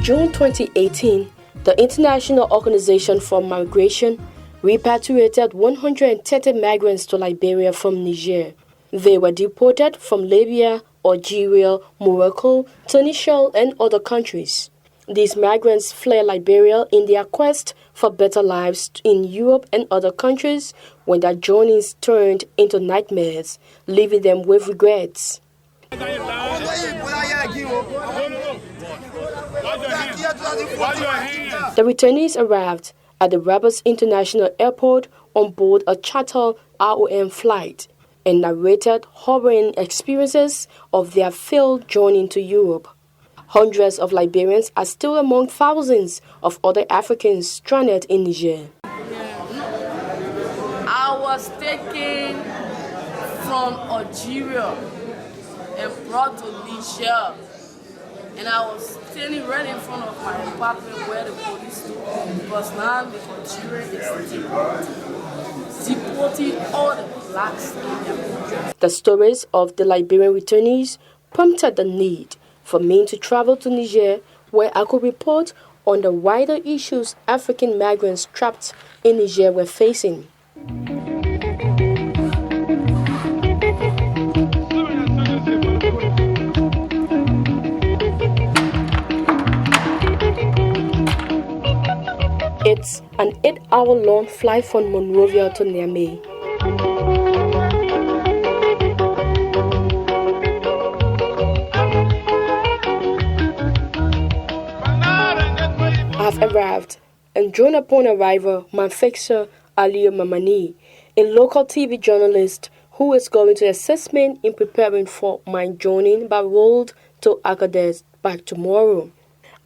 June 2018, the International Organization for Migration repatriated 130 migrants to Liberia from Niger. They were deported from Libya, Algeria, Morocco, Tunisia, and other countries. These migrants fled Liberia in their quest for better lives in Europe and other countries when their journeys turned into nightmares, leaving them with regrets. The returnees arrived at the Rabat International Airport on board a charter ROM flight and narrated harrowing experiences of their failed journey to Europe. Hundreds of Liberians are still among thousands of other Africans stranded in Niger. I was taken from Algeria and brought to Niger, and I was standing right in front of my apartment where the police took me because now the Algeria is deporting all the blacks in their country. The stories of the Liberian returnees prompted the need for me to travel to Niger, where I could report on the wider issues African migrants trapped in Niger were facing. It's an 8-hour-long flight from Monrovia to Niamey. I've arrived, and drawn upon arrival, my fixer, Aliyu Mamani, a local TV journalist who is going to assist me in preparing for my journey by road to Agadez by tomorrow.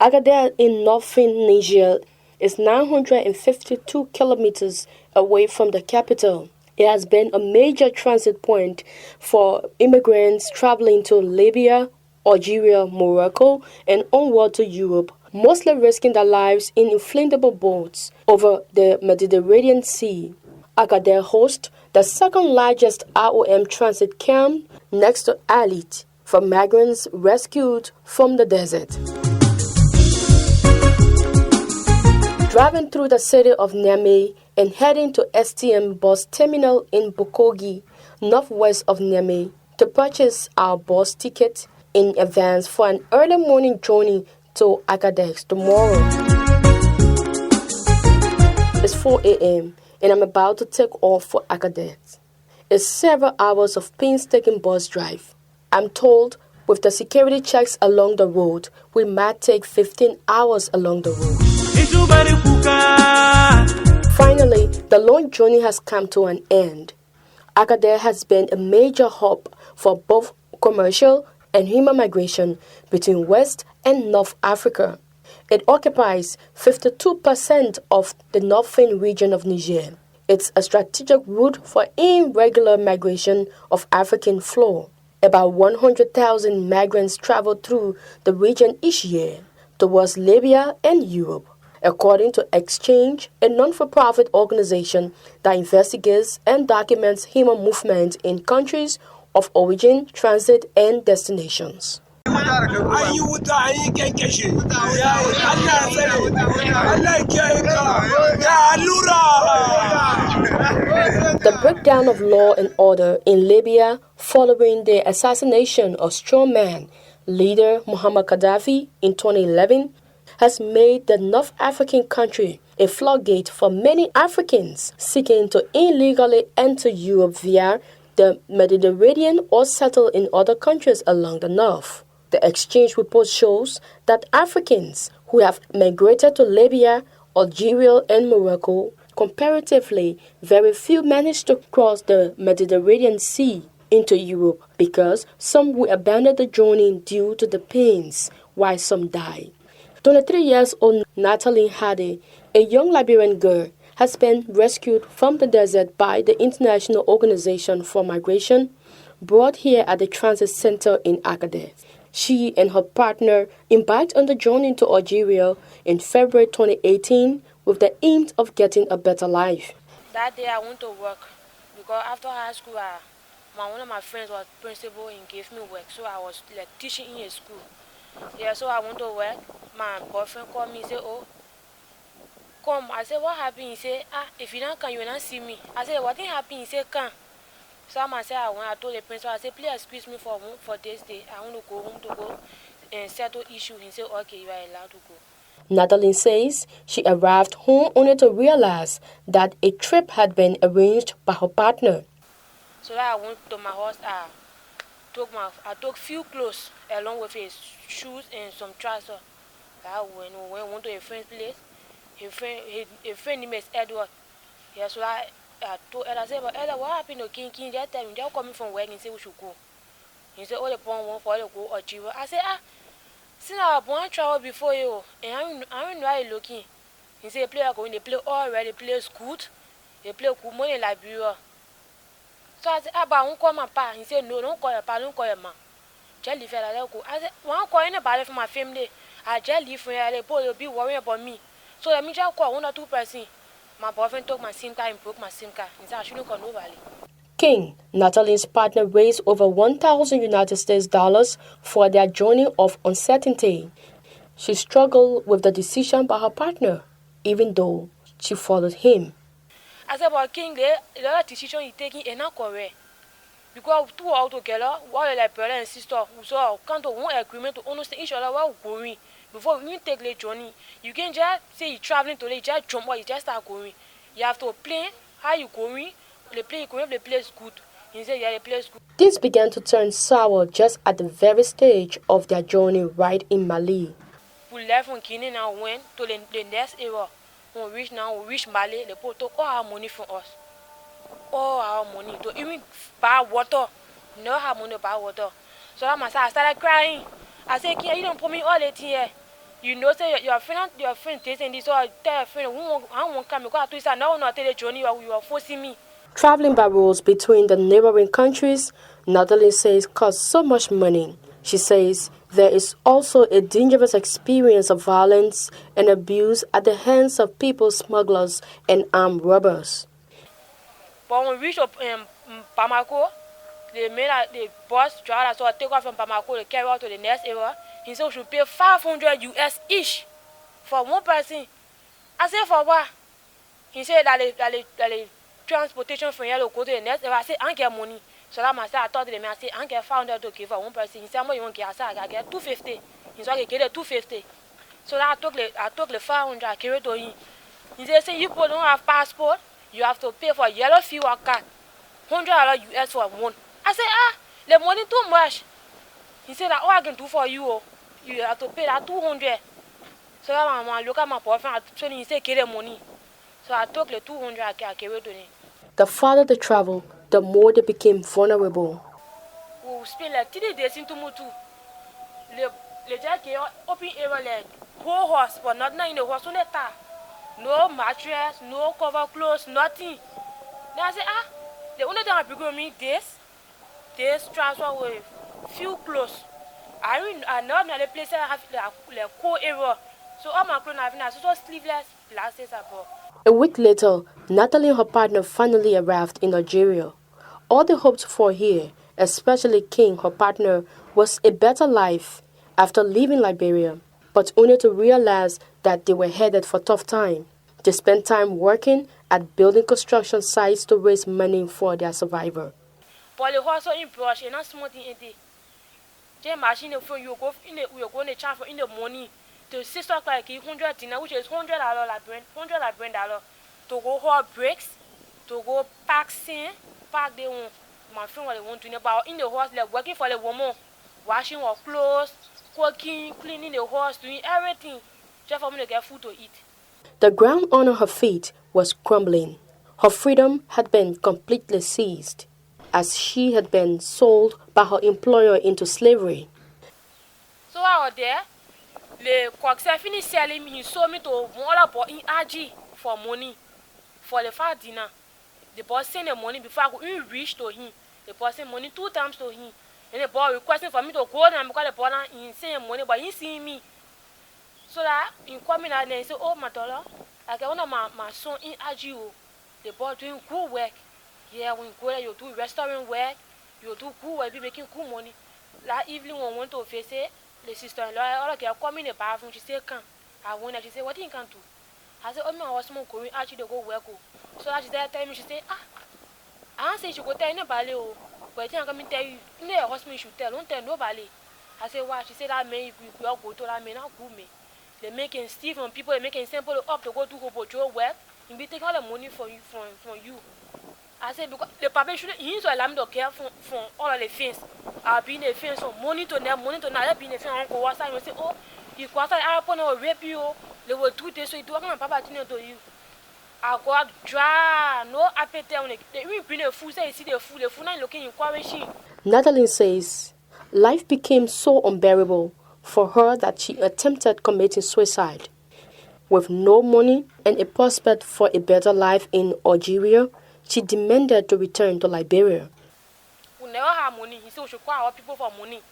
Agadez in northern Niger is 952 kilometers away from the capital. It has been a major transit point for immigrants traveling to Libya, Algeria, Morocco, and onward to Europe, mostly risking their lives in inflatable boats over the Mediterranean Sea. Agadez hosts the second largest ROM transit camp next to Alit for migrants rescued from the desert. Driving through the city of Niamey and heading to STM bus terminal in Bokogi, northwest of Niamey, to purchase our bus ticket in advance for an early morning journey to Agadez tomorrow. It's 4 a.m. and I'm about to take off for Agadez. It's several hours of painstaking bus drive. I'm told with the security checks along the road, we might take 15 hours along the road. Finally, the long journey has come to an end. Agadez has been a major hub for both commercial and human migration between West and North Africa. It occupies 52% of the northern region of Niger. It's a strategic route for irregular migration of African flow. About 100,000 migrants travel through the region each year towards Libya and Europe, according to Exchange, a non-for-profit organization that investigates and documents human movement in countries of origin, transit, and destinations. The breakdown of law and order in Libya following the assassination of strongman leader Muammar Gaddafi in 2011 has made the North African country a floodgate for many Africans seeking to illegally enter Europe via the Mediterranean or settle in other countries along the north. The exchange report shows that Africans who have migrated to Libya, Algeria, and Morocco, comparatively, very few manage to cross the Mediterranean Sea into Europe because some will abandon the journey due to the pains, while some die. 23 years old Natalie Hade, a young Liberian girl, has been rescued from the desert by the International Organization for Migration, brought here at the transit center in Agadez. She and her partner embarked on the journey to Algeria in February 2018 with the aim of getting a better life. That day I went to work because after high school, one of my friends was principal and gave me work, so I was like teaching in a school. Yeah, so I went to work my boyfriend called me, he said, oh, come. I said, what happened? He said, if you don't come, you will not see me. I said, what happened? He said, come. So I said, I told the principal, I said, please excuse me for this day. I want to go home to go and settle issue. He said, okay, you are allowed to go. Natalie says she arrived home only to realize that a trip had been arranged by her partner. So that I went to my house, I took few clothes along with his shoes and some trousers. We went to a friend's place. His friend name is Edward. Yeah, so I told Edward, I said, but Edward, what happened to King? Just tell me, just coming from work and say we should go. He said, oh, the point one for you to go or Chiva. I said, since I was born travel before you, and I don't know how you looking. He said, play going, they play already, play good. They play good money in Liberia. So I said, but I won't call my pa. He said, no, don't call your pa, don't call your ma. Just leave her, let go. I said, I won't call anybody from my family. I just leave her, they'll be worrying about me. So let me just call 1 or 2 persons. My boyfriend took my SIM card and broke my SIM card. He said, I shouldn't call nobody. King, Natalie's partner, raised over $1,000 for their journey of uncertainty. She struggled with the decision by her partner, even though she followed him. I said, but King, the other decision you're taking is not correct. Because two are together, while like brother and sister, so come to one agreement to understand each other where we're going. Before we even take the journey, you can just say you're traveling today, you just jump or you just start going. You have to plan how you're going. The place going, the place good. He said, yeah, the place good. This began to turn sour just at the very stage of their journey right in Mali. We left from Guinea and went to the next area. When we reach Mali, the people took all our money from us. All our money to even buy water. No have money to buy water. So that I started crying. I said, King, you don't put me all the here. You know, say your friend tasting this, so I tell your friend, I won't come because I told you, no, not tell the journey, you are forcing me. Traveling by roads between the neighboring countries, Natalie says, costs so much money. She says there is also a dangerous experience of violence and abuse at the hands of people smugglers and armed robbers. But when we reach Bamako, the bus driver so I take off from Bamako to carry out to the next area. He said we should pay $500 each for one person. I said, for what? He said that the transportation from here to go to the next area. I said, I don't get money. So that I thought to them, I said, I don't get $500 to give for one person. He said, how much you want to get? I said, I get $250. He said, I get the $250. So that I took the $500, I carried to him. He said, you people don't have passport, you have to pay for yellow fever card. $100 for one. I said, the money too much. He said, all I can do for you, you have to pay that $200. So that I look at my boyfriend, he said, get the money. So I took the $200, I carried to him. The farther they traveled, the more they became vulnerable. We spent like 3 days into Mutu. The just open area like whole horse, but not in the horse on the tar. No mattress, no cover clothes, nothing. Then I said, the only thing I bring me this transfer with few clothes. I know another place I have like cool area. So all my clothes I have so sleeveless glasses about. A week later, Natalie and her partner finally arrived in Nigeria. All they hoped for here, especially King, her partner, was a better life after leaving Liberia, but only to realize that they were headed for tough time. They spent time working at building construction sites to raise money for their survivor. But the horse in brush and not small thing in the machine for you go in the we are going to charge for in the money. The sister like $100, which is $100 $100 to go haul bricks, to go pack sand, pack the one. My friend what they want to know about in the horse, like working for the woman, washing her clothes, cooking, cleaning the horse, doing everything, just for me to get food to eat. The ground under her feet was crumbling. Her freedom had been completely seized, as she had been sold by her employer into slavery. So I was there. The coxer finished selling me. He sold me to one boy in RG for money for the fat dinner. The boss sent the money before I could even reach to him. The boss sent money 2 times to him. And the boy requesting for me to go there because the boy he sent money, but he seen me. So that he called me and he said, oh, my daughter, I get one of my son in RG. The boy doing good work. Yeah, when you go there, you do restaurant work. You do good work, be making good money. That evening when we went to visit, the sister-in-law, all okay, come in the bathroom. She said, "Come." I went and she said, "What do you can do?" I said, "Oh, me, I was small going actually to go work." So she said, "Tell me." She said, "Ah, I don't say she go tell anybody, oh, but I think I'm coming tell you. In the hospital, you should tell. Don't tell nobody." I said, "Why?" She said, "That man, you all go to that man, not good me. They making Steve and people, they making simple up to go to Hobo Joe work. And be take all the money from you. I said, because the papa should use a lamb to care from all of the things. I've been a fence from money to them, I've been a fence uncle was I say, oh, you quarter upon or rape you, they were 2 days so it wasn't papa to you. I go out dry, no appetite on it. They will bring a food, say, see the food not looking in quarry. Natalie says life became so unbearable for her that she attempted committing suicide. With no money and a prospect for a better life in Algeria, she demanded to return to Liberia. We never have money. He said we should call our people for money.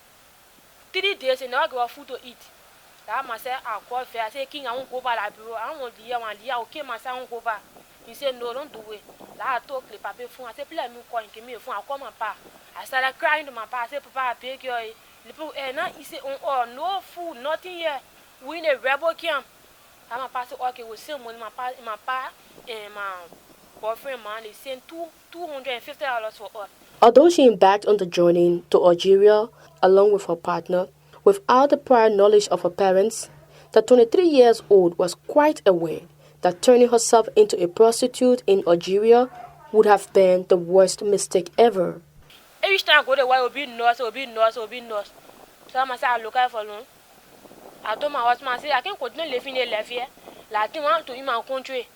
3 days and never give us food to eat. That man said, I call fair. I said, King, I won't go back Liberia. I don't want the year 1 year. Okay, my son won't go back. He said, no, don't do it. I took the paper phone. I said, please let me call and give me a phone. I call my pa. I started crying to my pa. I said, Papa, I beg you. Now he said, oh, no food, nothing here. We in a rebel camp. And my pa said, okay, we'll send money. My pa and my boyfriend, man, they sent $250 for us. Although she embarked on the journey to Algeria along with her partner, without the prior knowledge of her parents, the 23-year-old was quite aware that turning herself into a prostitute in Algeria would have been the worst mistake ever. Every time I go there, it will be nurse. So I said, I look out for long. I told my husband, I said, I can't continue living here. Like, I want to in my country.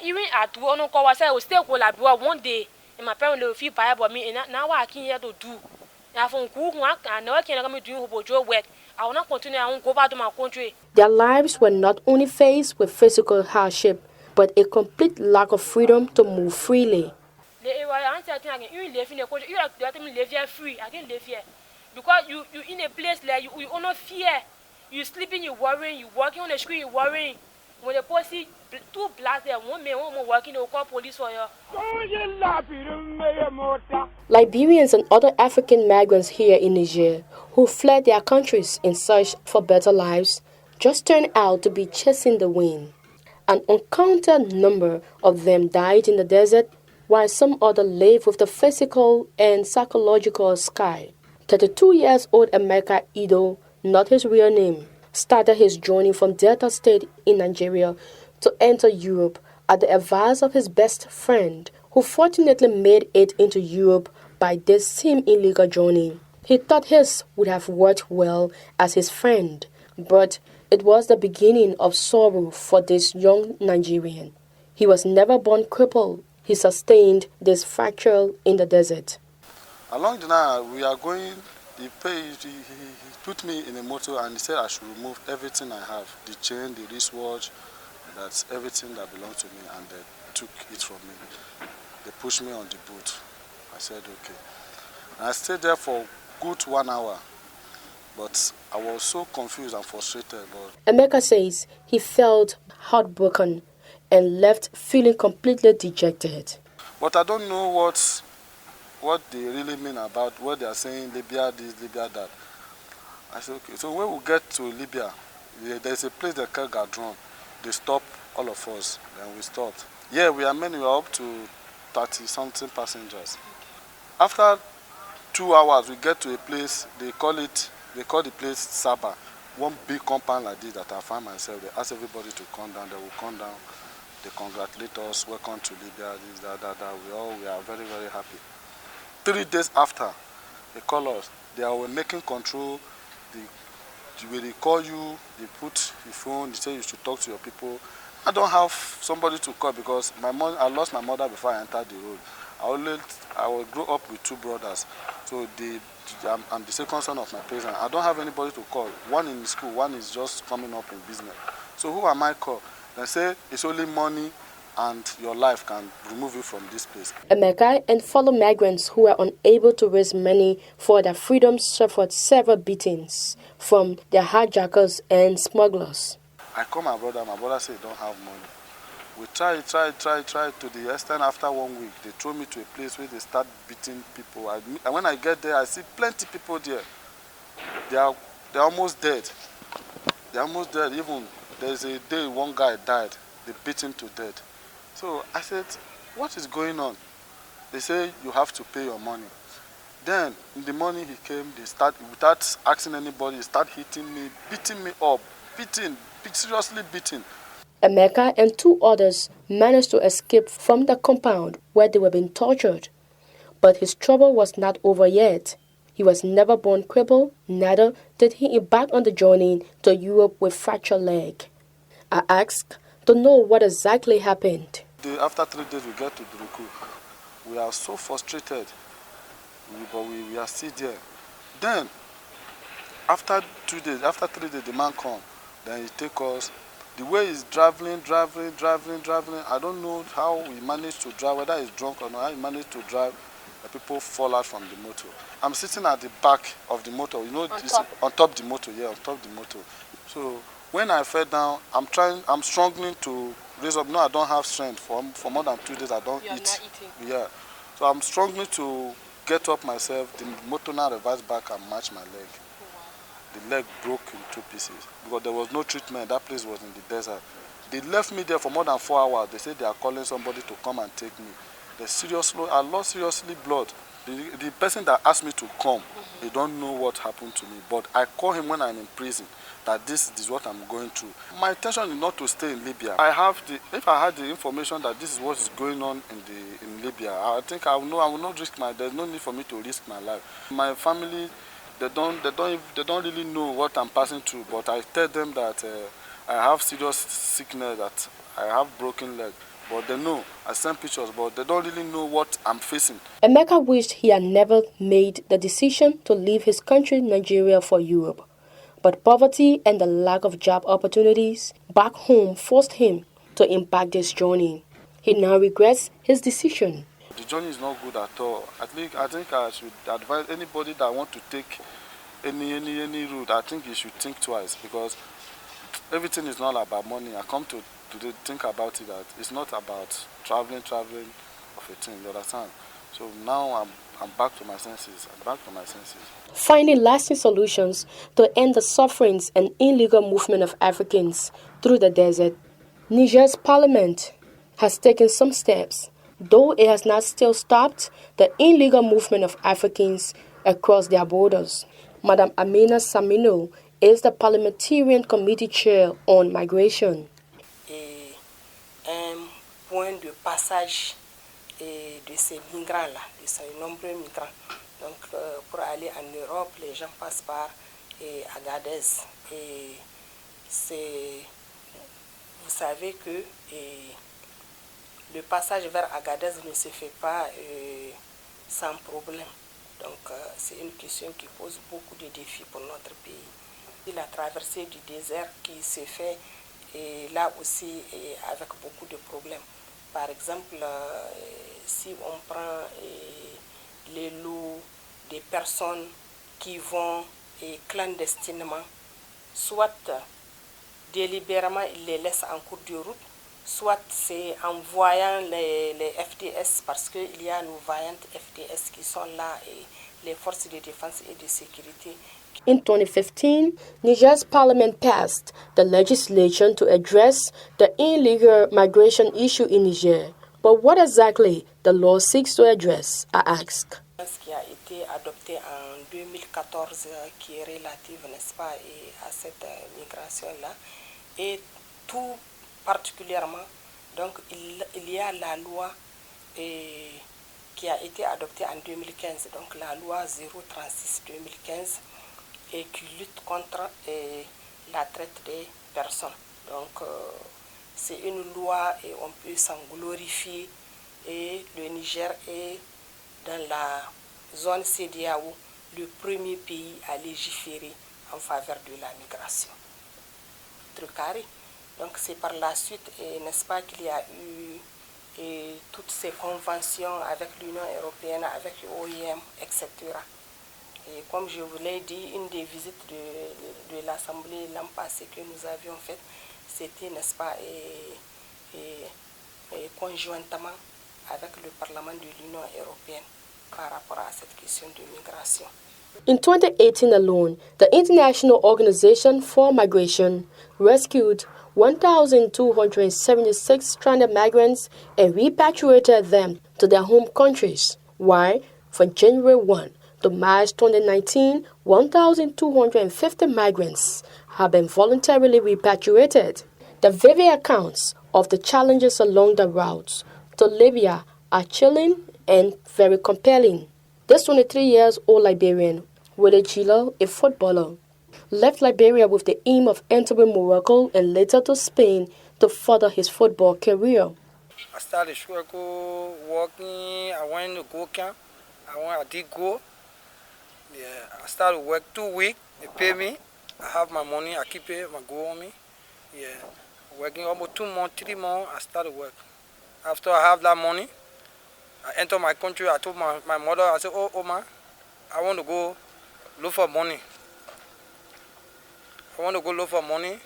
Even at work, no call. I said, I will still go Liberia one day. And my parents will feel bad about me. And now what I came here to do. Now from I never can come doing Hobo work. I will not continue. I won't go back to my country. Their lives were not only faced with physical hardship, but a complete lack of freedom to move freely. I you live in a country. You let me live here free. I can live here because you in a place like you only fear. You sleeping, you worrying. You walking on the street, you worrying. When the police see 2 blacks there, one man, one more working, they will call police for you. Liberians and other African migrants here in Niger who fled their countries in search for better lives just turned out to be chasing the wind. An uncounted number of them died in the desert, while some other lived with the physical and psychological sky. 32-year-old Emeka Ido, not his real name, started his journey from Delta State in Nigeria to enter Europe at the advice of his best friend, who fortunately made it into Europe by this same illegal journey. He thought his would have worked well as his friend, but it was the beginning of sorrow for this young Nigerian. He was never born crippled. He sustained this fracture in the desert. Along the night, we are going, he put me in a motor and he said I should remove everything I have, the chain, the wristwatch, that's everything that belonged to me, and they took it from me. They pushed me on the boot. I said, okay. And I stayed there for good 1 hour, but I was so confused and frustrated. But Emeka says he felt heartbroken and left feeling completely dejected. But I don't know what they really mean about what they are saying, Libya this, Libya that. I said, okay, so when we get to Libya, there's a place they call Gadron. They stop all of us, then we stopped. Yeah, we are many, we are up to 30-something passengers. After 2 hours, we get to a place, they call the place Saba. One big compound like this that I find myself. They ask everybody to come down, they will come down. They congratulate us, welcome to Libya, this, that. We are very, very happy. 3 days after, they call us. They are making control. When they call you, they put your phone, they say you should talk to your people. I don't have somebody to call because I lost my mother before I entered the road. I grew up with 2 brothers. So I'm the second son of my parents. I don't have anybody to call. One in school, one is just coming up in business. So who am I call? They say it's only money and your life can remove you from this place. Emeka and fellow migrants who were unable to raise money for their freedom suffered several beatings from their hijackers and smugglers. I call my brother said he don't have money. We try to the extent after 1 week, they throw me to a place where they start beating people. And when I get there, I see plenty of people there. They are they're almost dead. They're almost dead. Even there's a day one guy died. They beat him to death. So I said, what is going on? They say you have to pay your money. Then in the morning he came, they start without asking anybody, they start hitting me, beating me up, seriously beating. Emeka and two others managed to escape from the compound where they were being tortured. But his trouble was not over yet. He was never born crippled, neither did he embark on the journey to Europe with fractured leg. I asked to know what exactly happened. After 3 days we get to Duruku. We are so frustrated, but we are still there. Then, after 3 days, the man come. Then he take us. The way he's traveling. I don't know how he managed to drive, whether he's drunk or not, how he managed to drive. The people fall out from the motor. I'm sitting at the back of the motor, you know, on top the motor, yeah, on top the motor. So when I fell down, I'm struggling to raise up. No, I don't have strength. For more than 2 days, I don't eat. Not eating. Yeah. So I'm struggling to get up myself. The motor now reversed back and matched my leg. Wow. The leg broke in 2 pieces because there was no treatment. That place was in the desert. They left me there for more than 4 hours. They said they are calling somebody to come and take me. I lost seriously blood. The person that asked me to come, they don't know what happened to me. But I call him when I'm in prison, that this is what I'm going through. My intention is not to stay in Libya. If I had the information that this is what is going on in Libya, I think I will not risk there's no need for me to risk my life. My family, they don't really know what I'm passing through, but I tell them that I have serious sickness, that I have broken leg. But they know. I send pictures, but they don't really know what I'm facing. Emeka wished he had never made the decision to leave his country, Nigeria, for Europe. But poverty and the lack of job opportunities back home forced him to embark this journey. He now regrets his decision. The journey is not good at all. I think I should advise anybody that want to take any route. I think you should think twice, because everything is not about money. I come to think about it, that it's not about traveling of a thing, you understand? So now I'm back to my senses. Finding lasting solutions to end the sufferings and illegal movement of Africans through the desert, Niger's parliament has taken some steps, though it has not still stopped the illegal movement of Africans across their borders. Madam Amina Samino is the parliamentarian committee chair on migration. Un point de passage de ces migrants-là, de ces nombreux migrants. Donc, pour aller en Europe, les gens passent par Agadez. Et vous savez que le passage vers Agadez ne se fait pas sans problème. Donc, c'est une question qui pose beaucoup de défis pour notre pays. La traversée du désert qui se fait là aussi avec beaucoup de problèmes. Par exemple, si on prend les lots des personnes qui vont clandestinement, soit délibérément ils les laissent en cours de route, soit c'est en voyant les FDS, parce qu'il y a nos vaillantes FDS qui sont là, et les forces de défense et de sécurité. In 2015, Niger's parliament passed the legislation to address the illegal migration issue in Niger. But what exactly the law seeks to address, I ask. Ce qui a été adopté en 2014, qui est relative, n'est-ce pas, à cette migration-là, et tout particulièrement, donc il y a la loi qui a été adoptée en 2015, donc la loi 036-2015, et qui lutte contre la traite des personnes. Donc c'est une loi et on peut s'en glorifier, et le Niger est dans la zone CEDEAO le premier pays à légiférer en faveur de la migration. Carré. Donc c'est par la suite, n'est-ce pas, qu'il y a eu toutes ces conventions avec l'Union européenne, avec l'OIM, etc. Et comme je vous l'ai dit, une des visites de l'Assemblée l'an passé que nous avions faite, c'était, n'est-ce pas, conjointement avec le Parlement de l'Union européenne par rapport à cette question de migration. In 2018 alone, the International Organization for Migration rescued 1,276 stranded migrants and repatriated them to their home countries, while from January 1 to March 2019, 1,250 migrants have been voluntarily repatriated. The vivid accounts of the challenges along the routes to Libya are chilling and very compelling. This 23-year-old Liberian, Willie Gilo, a footballer, left Liberia with the aim of entering Morocco and later to Spain to further his football career. I started struggle walking. I went to go camp. I did go. Yeah, I started work 2 weeks. They pay me. I have my money. I keep it. My go on me. Yeah, working almost 2 months, 3 months. I started work. After I have that money, I enter my country. I told my mother. I said, "Oh, ma, I want to go look for money. I want to go look for money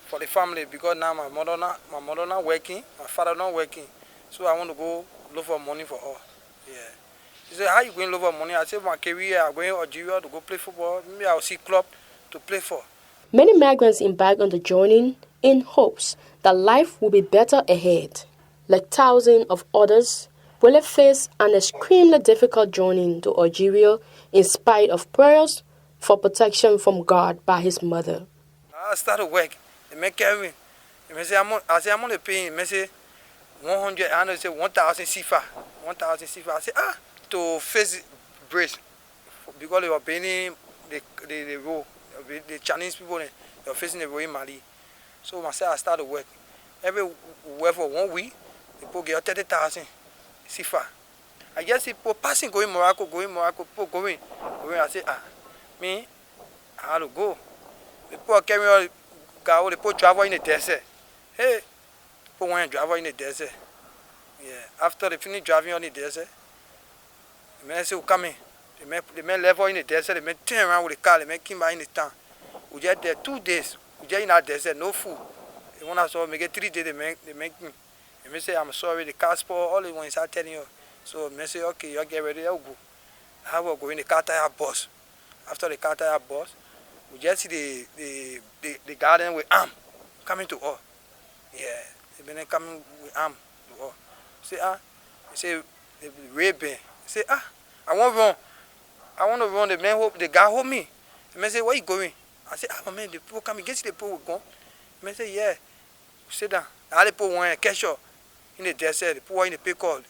for the family because now my mother not working, my father not working. So I want to go look for money for her." Yeah. He said, "How you going to look for money?" I said, "My career, I'm going to Algeria to go play football. Maybe I'll see club to play for." Many migrants embark on the journey in hopes that life will be better ahead. Like thousands of others, will face an extremely difficult journey to Algeria in spite of prayers for protection from God by his mother. I started work. They make carry me. They say, I'm going to pay him. They say, 100, I say 1,000 CFA. 1,000 CFA. I say, to face brace. Because they were paying the road. The Chinese people, they were facing the road in Mali. So I started work. Every work for 1 week, people get 30,000 CFA. I just see people passing, going Morocco, people going. I say, me, I had to go. People carry on, they put driver in the desert. Hey, people want to drive in the desert. Yeah, after they finish driving on the desert, the man say, come in. They may level in the desert, they may turn around with the car, they may come back in the town. We just there 2 days, we just in that desert, no food. When I saw me get 3 days, they make me. They may say, I'm sorry, the car spoiled, all the ones are telling you. So they say, okay, you get ready, I'll go. I will go in the car tire bus. After the car tire bus, we just see the garden with arm coming to us. Yeah, they been coming with arm to us. Say, they say, the red band. Say, I want to run. I want to run. The man hope, the guy hold me. The man say, where you going? I say, man, the people coming. Guess the people will go. The man say, yeah. Sit down. All the people want to catch up in the desert. The people want to pay call.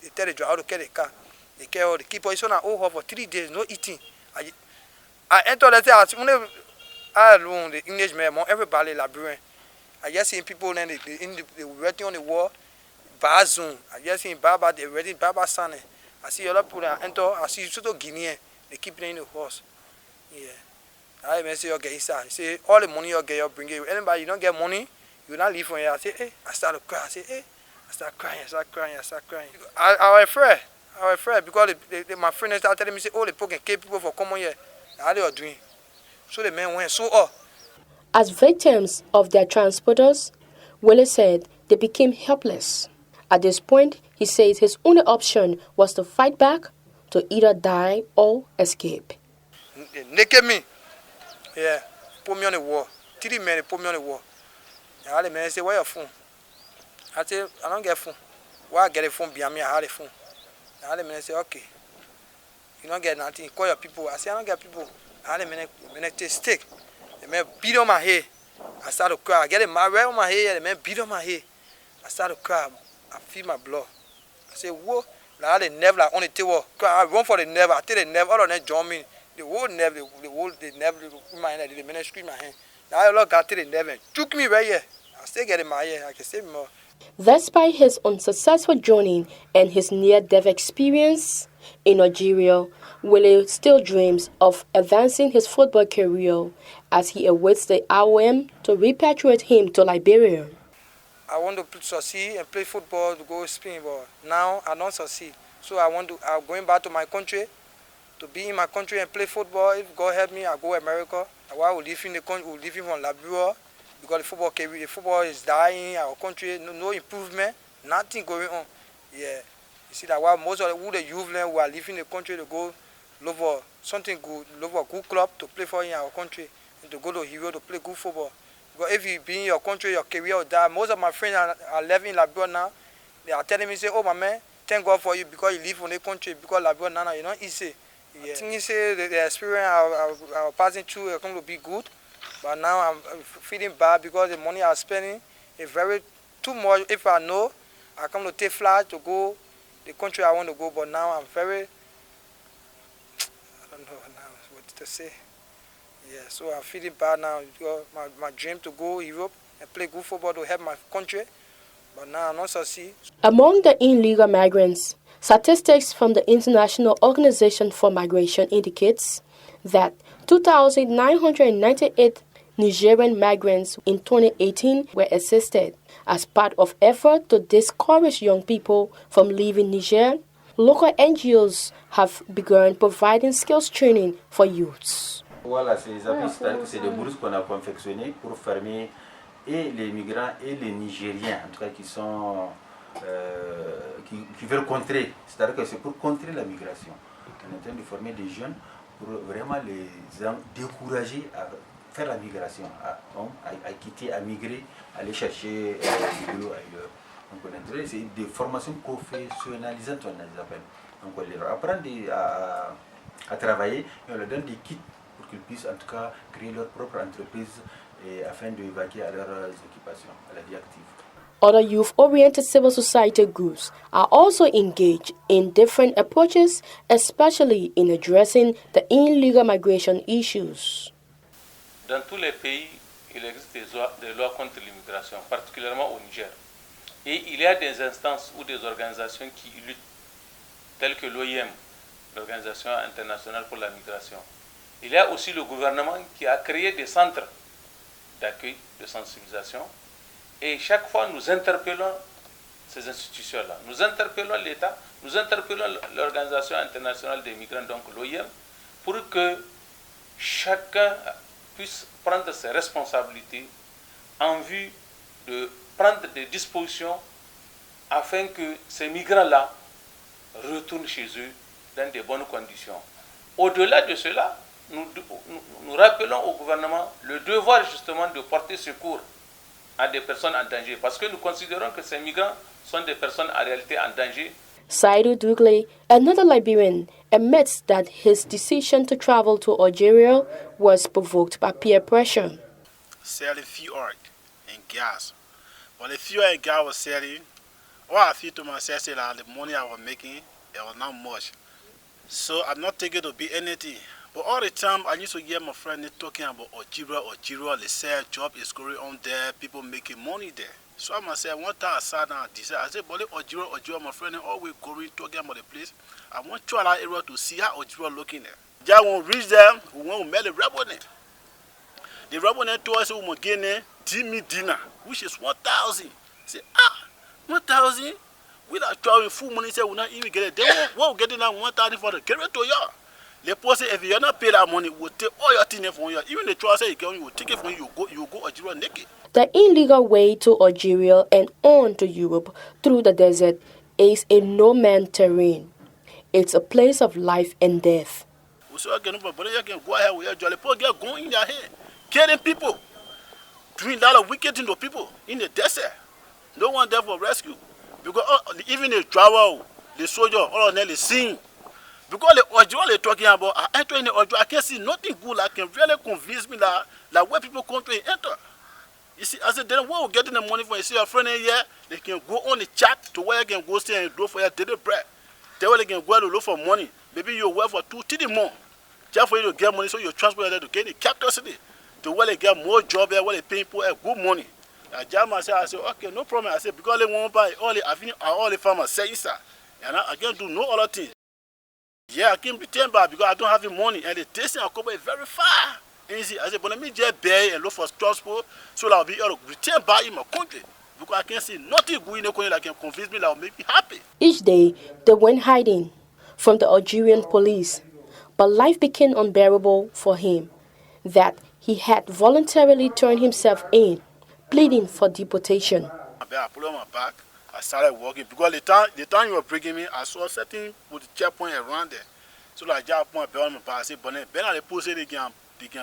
They tell the driver to get the car. They carry all the keeper. It's on an old for 3 days, no eating. I enter the house. I alone, the English man, everybody Liberian. I just see people then they writing on the wall, Bazoon. I just see Baba, they writing Baba Sane. I see other people that enter. I see sort of Guinean. They keep playing the horse. Yeah. I may say, okay, inside. Say all the money you get, you bring it. Anybody you don't get money, you not leave from here. I say, hey, I start to cry. I say, hey, I start crying. I was afraid because my friends started telling me, say, oh, the people can kill people for coming here. How they are doing. So the men went so up. As victims of their transporters, Willie said they became helpless. At this point, he says his only option was to fight back, to either die or escape. They naked me. Yeah, put me on the wall. 3 men, they put me on the wall. And all the men say, where your phone? I say, I don't get phone. Why I get a phone behind me? I had a phone. And all the men say, okay. You don't get nothing. Call your people. I say, I don't get people. All the men take stick. The man beat on my head. I start to cry. I get it right on my head. The man beat on my head. I start to cry. I feel my blood. I say, whoa. Now the nerve like on the table. I run for the nerve. I take the nerve. All of them join me. The whole nerve, the nerve in my hand. The man scream my hand. Now I got to the nerve and took me right here. I still get in my ear. I can say more. Despite his unsuccessful journey and his near-death experience in Nigeria, Willie still dreams of advancing his football career as he awaits the IOM to repatriate him to Liberia. I want to succeed and play football to go Spain, but now I don't succeed. So I'm going back to my country, to be in my country and play football. If God help me, I'll go to America. While we live in the country, we live from Liberia, because the football is dying, our country, no improvement, nothing going on. Yeah. You see that while most of the youth who are leaving the country to go look for something good, look for a good club to play for in our country, and to go to Hero to play good football. Because if you be in your country, your career will die. Most of my friends are living in Liberia now. They are telling me, say, oh, my man, thank God for you because you live in the country, because Liberia now, you know, easy. Yeah. I think you say the experience I was passing through is going to be good. But now I'm feeling bad because the money I'm spending is very too much. If I know, I come to take flight to go the country I want to go. But now I'm very, I don't know now what to say. Yeah, so I'm feeling bad now because my dream to go Europe and play good football to help my country. But now I'm not succeed. Among the illegal migrants, statistics from the International Organization for Migration indicates that 2,998 Nigerian migrants in 2018 were assisted. As part of effort to discourage young people from leaving Niger, local NGOs have begun providing skills training for youths. Voilà, c'est des bourses qu'on a confectionnées pour former et les migrants et les Nigériens, en tout cas qui sont qui veulent contrer, c'est-à-dire que c'est pour contrer la migration. On est en train de former des jeunes pour vraiment les décourager à faire la migration, à quitter, à migrer, à aller chercher du boulot ailleurs. Donc on est en train, c'est des formations professionnalisantes, on les appelle. Donc on leur apprend à travailler et on leur donne des kits pour qu'ils puissent en tout cas créer leur propre entreprise et afin de vaquer à leurs occupations, à la vie active. Other youth-oriented civil society groups are also engaged in different approaches, especially in addressing the illegal migration issues. Dans tous les pays, il existe des lois contre l'immigration, particulièrement au Niger. Et il y a des instances ou des organisations qui luttent, telles que l'OIM, l'Organisation internationale pour la migration. Il y a aussi le gouvernement qui a créé des centres d'accueil, de sensibilisation. Et chaque fois, nous interpellons ces institutions-là. Nous interpellons l'État, nous interpellons l'Organisation internationale des migrants, donc l'OIM, pour que chacun puisse prendre ses responsabilités en vue de prendre des dispositions afin que ces migrants-là retournent chez eux dans de bonnes conditions. Au-delà de cela, nous rappelons au gouvernement le devoir justement de porter secours à des personnes en danger, parce que nous considérons que ces migrants sont des personnes en réalité en danger. Saïdou Douglé, another Liberian, admits that his decision to travel to Algeria was provoked by peer pressure. Selling fuel and gas. But the fuel and gas was selling, all I feel to myself is that the money I was making, it was not much. So I'm not taking to be anything. But all the time, I used to hear my friend talking about Algeria, they say job is going on there, people making money there. So I myself, one time I sat down and decided, I said, but Algeria, my friend, always going talking about the place. I want to try that area to see how Algeria looking there. Just when we reach there, we want to meet the rebel net. The rebel net told us we must get me dinner, which is 1,000. I said, 1,000? We are trying full money, say we not even get it. Then we'll get it now 1,000 for the carry to you. The person, if you not pay that money, will take all your things from you. Even the trust say you will take it from you, you go Algeria naked. The illegal way to Algeria and on to Europe through the desert is a no-man terrain. It's a place of life and death. So I can go ahead with your jolly poor girl going in your head, killing people, doing a lot of wicked things to people in the desert. No one there for rescue. Because even the driver, the soldier, all of them, they sing. Because the Algeria they're talking about, I enter in the Algeria, I can't see nothing good that can really convince me that where people come to enter. You see, I said, then where we getting the money from? You see, your friend in here, they can go on the chat to where you can go stay and do for your daily bread. Then where they can go to look for money. Maybe you work for 2-3 months just for you to get money, so you transport there to get the capital city to where they get more job there, where they pay people good money. I said, okay, no problem. I said, because they won't buy all the farmers say inside. And I can't do no other thing. Yeah, I can't pretend bad because I don't have the money. And the distance I cover is very far. And you see, I said, but let me just buy and look for transport so that I'll be able to return back in my country. Because I can't see nothing good in the country that can convince me that will make me happy. Each day, they went hiding from the Algerian police. But life became unbearable for him, that he had voluntarily turned himself in, pleading for deportation. I put on my back. I started walking because the time you were bringing me, I saw certain with the checkpoint around there. So like job point be on my pass but then they post they can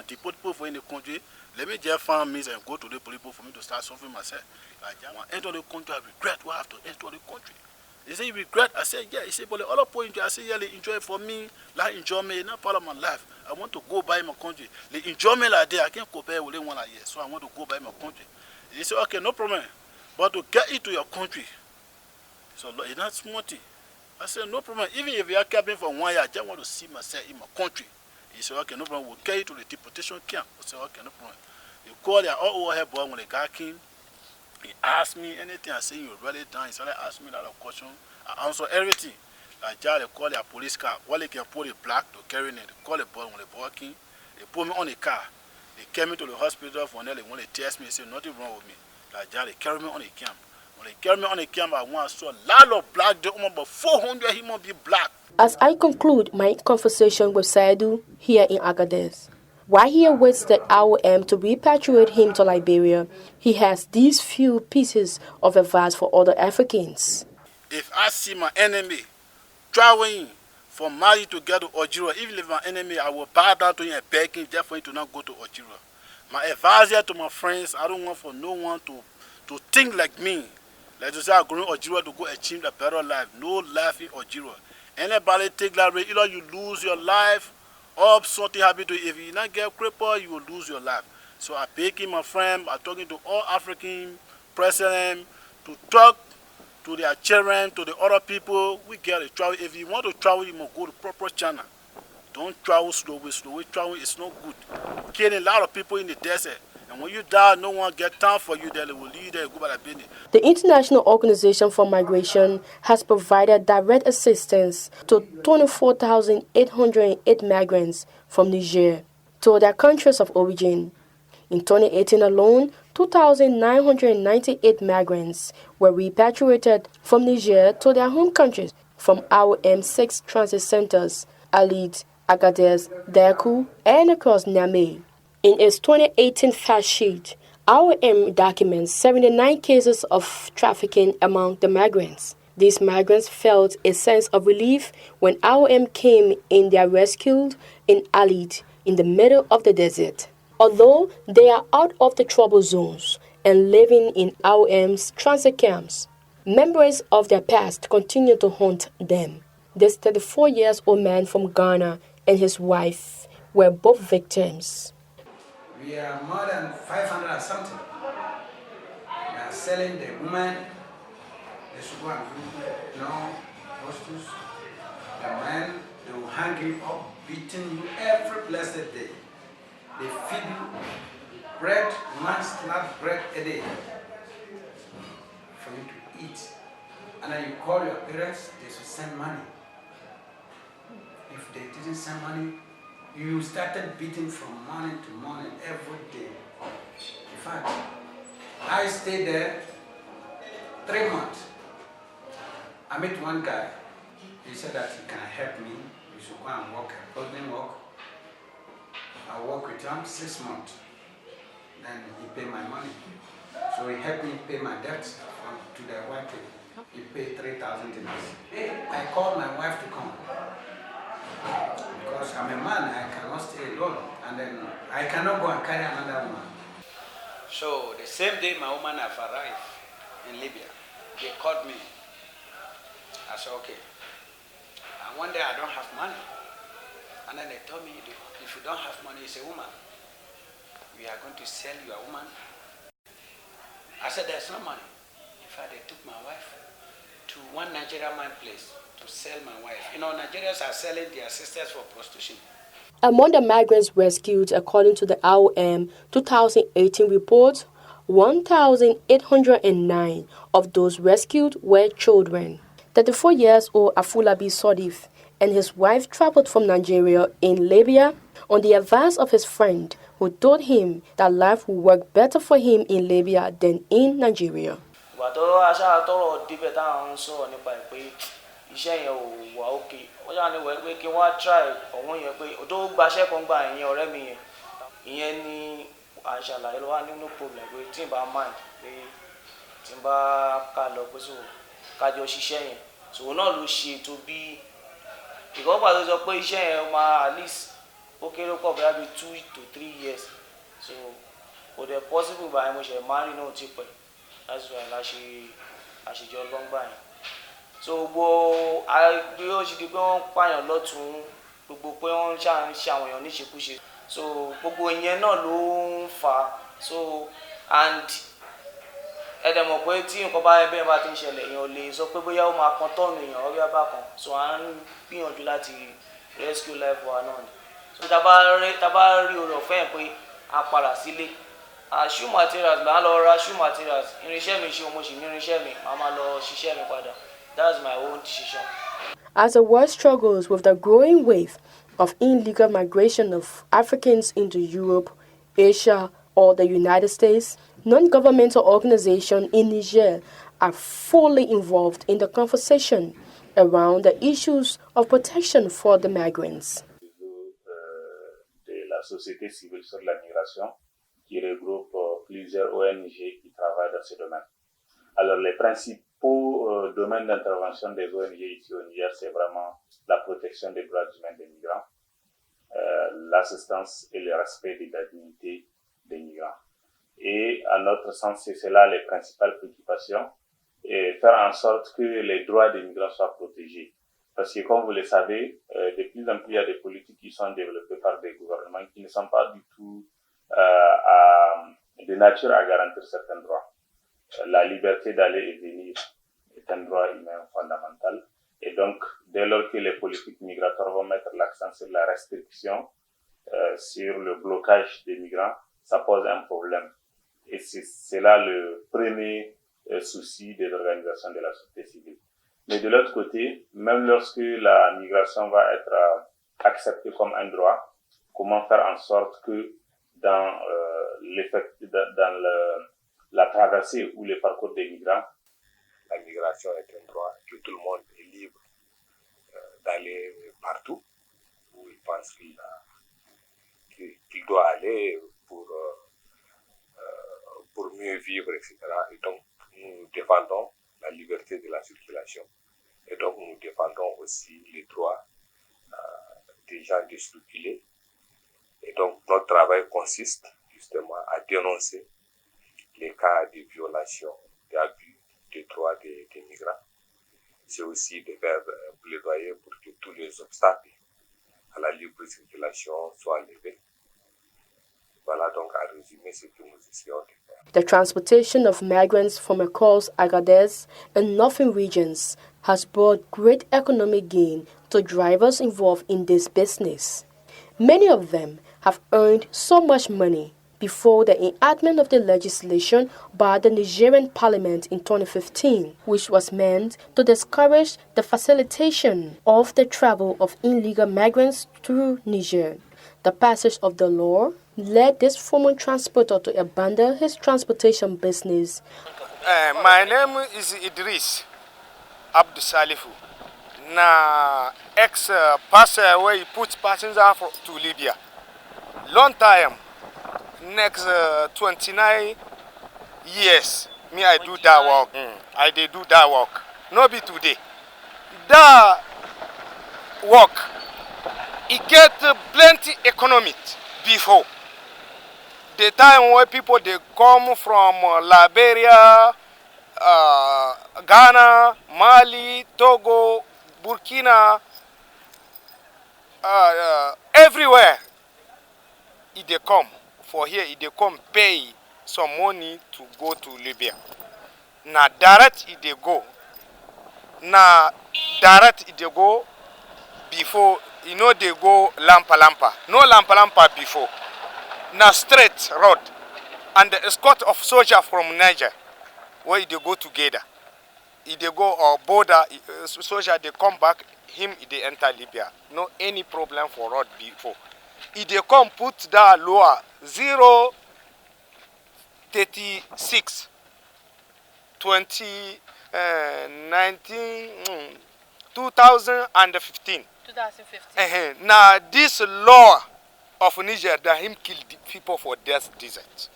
deport people for in the country. Let me just find means and go to the police for me to start suffering myself. Like I enter the country, I regret what I have to enter the country. They say you regret. I said yeah. He said but the other point I say yeah, they enjoy it for me, like enjoyment, not part of my life. I want to go by my country. The enjoyment like that I can't compare with one like here. So I want to go by my country. They say okay, no problem. But to get into your country, so it's not smart. I said no problem. Even if you are camping for 1 year, I just want to see myself in my country. He said okay, no problem. We'll get you to the deportation camp. I said okay, no problem. They call their all over here boy when the guy came. He asked me anything. I said you write it down. He started asking me a lot of questions. I answered everything. Like they call their police car. While they can put a black to carry it, they call the boy when the boy came. They put me on the car. They carry me to the hospital for when they test me. They say nothing wrong with me. Like they carry me on the camp. When they carry me on the camp, I saw a lot of black. They about 400 human be black. As I conclude my conversation with Saidu here in Agadez, while he awaits the IOM to repatriate him to Liberia, he has these few pieces of advice for other Africans. If I see my enemy traveling from Mali to get to Algeria, even if my enemy, I will bow down to him and beg him just for him to not go to Algeria. My advice here to my friends, I don't want for no one to think like me. Like to say I'm going to Algeria to go achieve a better life. No life in Algeria. Anybody take that way, either you lose your life or something happen to you. If you not get crippled, you will lose your life. So I begging my friend, I'm talking to all African presidents to talk to their children, to the other people. We get to travel. If you want to travel, you must go to proper channel. Don't travel slowly. Slowly travel is not good. Killing a lot of people in the desert. And when you die, no one get time for you. They will leave there and go by the business. The International Organization for Migration has provided direct assistance to 24,808 migrants from Niger to their countries of origin. In 2018 alone, 2,998 migrants were repatriated from Niger to their home countries from our M6 transit centers, Alit, Agadez, Daku, and across Niamey. In its 2018 fact sheet, IOM documents 79 cases of trafficking among the migrants. These migrants felt a sense of relief when IOM came in their rescued in Alit, in the middle of the desert. Although they are out of the trouble zones and living in IOM's transit camps, memories of their past continue to haunt them. This 34-year-old man from Ghana and his wife were both victims. We are more than 500 or something. They are selling the woman, they should go and do prostitutes. The man, they will hang you up, beating you every blessed day. They feed you bread, one slab bread a day for you to eat. And then you call your parents, they should send money. If they didn't send money, you started beating from morning to morning every day. In fact, I stayed there 3 months. I met one guy. He said that he can help me. We should go and work, a clothing work. I worked with him 6 months. Then he paid my money. So he helped me pay my debts to the white people. He paid 3,000 dinars. I called my wife to come. Because I'm a man, I cannot stay alone. And then I cannot go and carry another woman. So the same day my woman have arrived in Libya, they called me. I said, okay. And one day I don't have money. And then they told me, if you don't have money, it's a woman. We are going to sell you a woman. I said, there's no money. In fact, they took my wife to one Nigerian man place to sell my wife. You know, Nigerians are selling their sisters for prostitution. Among the migrants rescued, according to the IOM 2018 report, 1,809 of those rescued were children. 34-year-old Afulabi Sodif and his wife traveled from Nigeria in Libya on the advice of his friend who told him that life would work better for him in Libya than in Nigeria. Because pàtó sọ pé iṣẹ́ yẹn máa at least ó kéré pọ̀ bóyá bí 2 to 3 years. So kò dẹ̀ possible báyìí mo ṣe marry náà ti pẹ́. That's why àṣejọ lọ́ngbà yẹn. So gbogbo bí ó ṣe di pé wọ́n pààyàn lọ́tún gbogbo pé wọ́n ṣe àwọn èèyàn níṣekúṣe. So gbogbo ìyẹn náà ló ń fà á. So and ẹ̀dẹ̀ mọ̀ pé tí nǹkan bá bẹ́ẹ̀ bá ti ń ṣẹlẹ̀ èèyàn ò lè sọ pé bóyá ó máa kan tọ́ọ̀nù èèyàn ọ̀rí abá kan. So à ń gbìyànjú láti rescue life wa náà ni. So tá bá rí oore ọ̀fẹ́ yẹn pé a padà sílé. Shoe materials màá lọ ra shoe materials irinṣẹ́ mi ṣe mo ṣì ní irinṣẹ́ mi màá máa lọ ṣiṣẹ́ mi padà. That's my own decision. As the world struggles with the growing wave of illegal migration of Africans into Europe, Asia, or the United States, non-governmental organizations in Niger are fully involved in the conversation around the issues of protection for the migrants. De la société civile sur la migration, qui regroupe plusieurs ONG qui travaillent dans ce domaine. Alors, les principaux domaines d'intervention des ONG ici au Niger, c'est vraiment la protection des droits humains des migrants, l'assistance et le respect de la dignité des migrants. Et à notre sens, c'est là les principales préoccupations, et faire en sorte que les droits des migrants soient protégés. Parce que comme vous le savez, de plus en plus, il y a des politiques qui sont développées par des gouvernements qui ne sont pas du tout de nature à garantir certains droits. La liberté d'aller et venir est un droit humain fondamental. Et donc, dès lors que les politiques migratoires vont mettre l'accent sur la restriction, sur le blocage des migrants, ça pose un problème. Et c'est là le premier souci des organisations de la société civile. Mais de l'autre côté, même lorsque la migration va être acceptée comme un droit, comment faire en sorte que dans la traversée ou le parcours des migrants, la migration est un droit que tout le monde est libre d'aller partout où il pense qu'il doit aller pour mieux vivre, etc. Et donc, nous défendons la liberté de la circulation. Et donc, nous défendons aussi les droits des gens déstructurés. Et donc, notre travail consiste justement à dénoncer les cas de violation, d'abus des droits des migrants. C'est aussi de faire un plaidoyer pour que tous les obstacles à la libre circulation soient levés. Voilà donc à résumer ce que nous essayons de faire. The transportation of migrants from across Agadez and northern regions has brought great economic gain to drivers involved in this business. Many of them have earned so much money before the enactment of the legislation by the Nigerian parliament in 2015, which was meant to discourage the facilitation of the travel of illegal migrants through Niger. The passage of the law led this former transporter to abandon his transportation business. My name is Idris Abdusalifu. Na ex-passer where he puts passengers to Libya. Long time. Next 29 years, me I do that work. I dey do that work. No be today. That work, it get plenty economy before. The time where people they come from Liberia, Ghana, Mali, Togo, Burkina, everywhere, if they come. For here, if they come pay some money to go to Libya. Now direct if they go. Now direct if they go before, you know they go Lampa. No Lampa before. Now straight road. And the escort of soldier from Niger, where they go together. If they go or border, soldier they come back, him if they enter Libya. No any problem for road before. If they come put that lower 036 2015. 2015. Now this law of Niger that him kill people for death desert.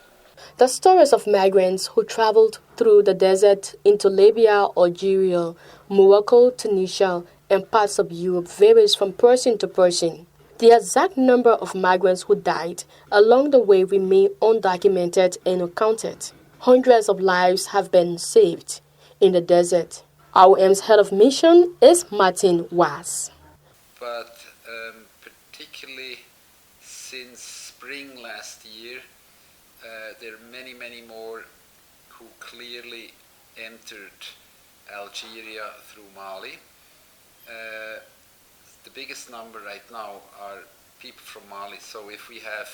The stories of migrants who traveled through the desert into Libya, Algeria, Morocco, Tunisia, and parts of Europe varies from person to person. The exact number of migrants who died along the way remain undocumented and uncounted. Hundreds of lives have been saved in the desert. IOM's head of mission is Martin Was. But particularly since spring last year, there are many more who clearly entered Algeria through Mali. The biggest number right now are people from Mali. So if we have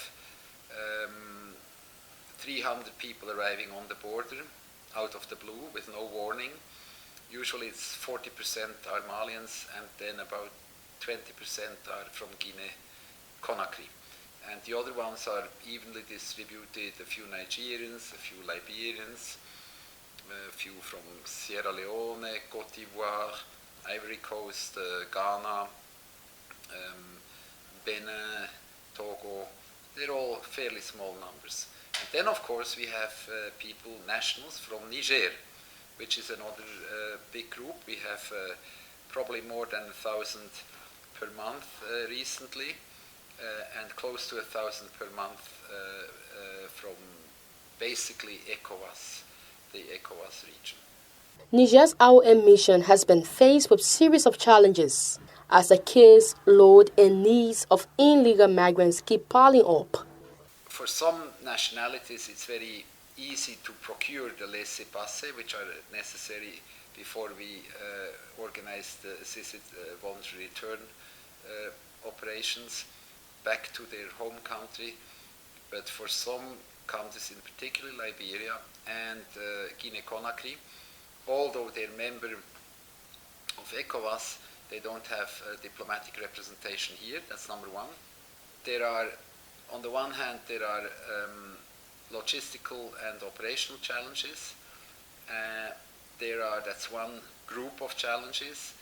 300 people arriving on the border out of the blue with no warning, usually it's 40% are Malians and then about 20% are from Guinea-Conakry. And the other ones are evenly distributed, a few Nigerians, a few Liberians, a few from Sierra Leone, Cote d'Ivoire, Ivory Coast, Ghana, Benin, Togo. They're all fairly small numbers. And then of course we have people, nationals from Niger, which is another big group. We have probably more than 1,000 per month recently, and close to 1,000 per month from basically ECOWAS, the ECOWAS region. Niger's IOM mission has been faced with a series of challenges as the case load and needs of illegal migrants keep piling up. For some nationalities, it's very easy to procure the laissez-passer, which are necessary before we organize the assisted voluntary return operations back to their home country. But for some countries, in particular Liberia and Guinea-Conakry, although they're member of ECOWAS, they don't have diplomatic representation here. That's number one. There are, on the one hand, there are logistical and operational challenges. That's one group of challenges.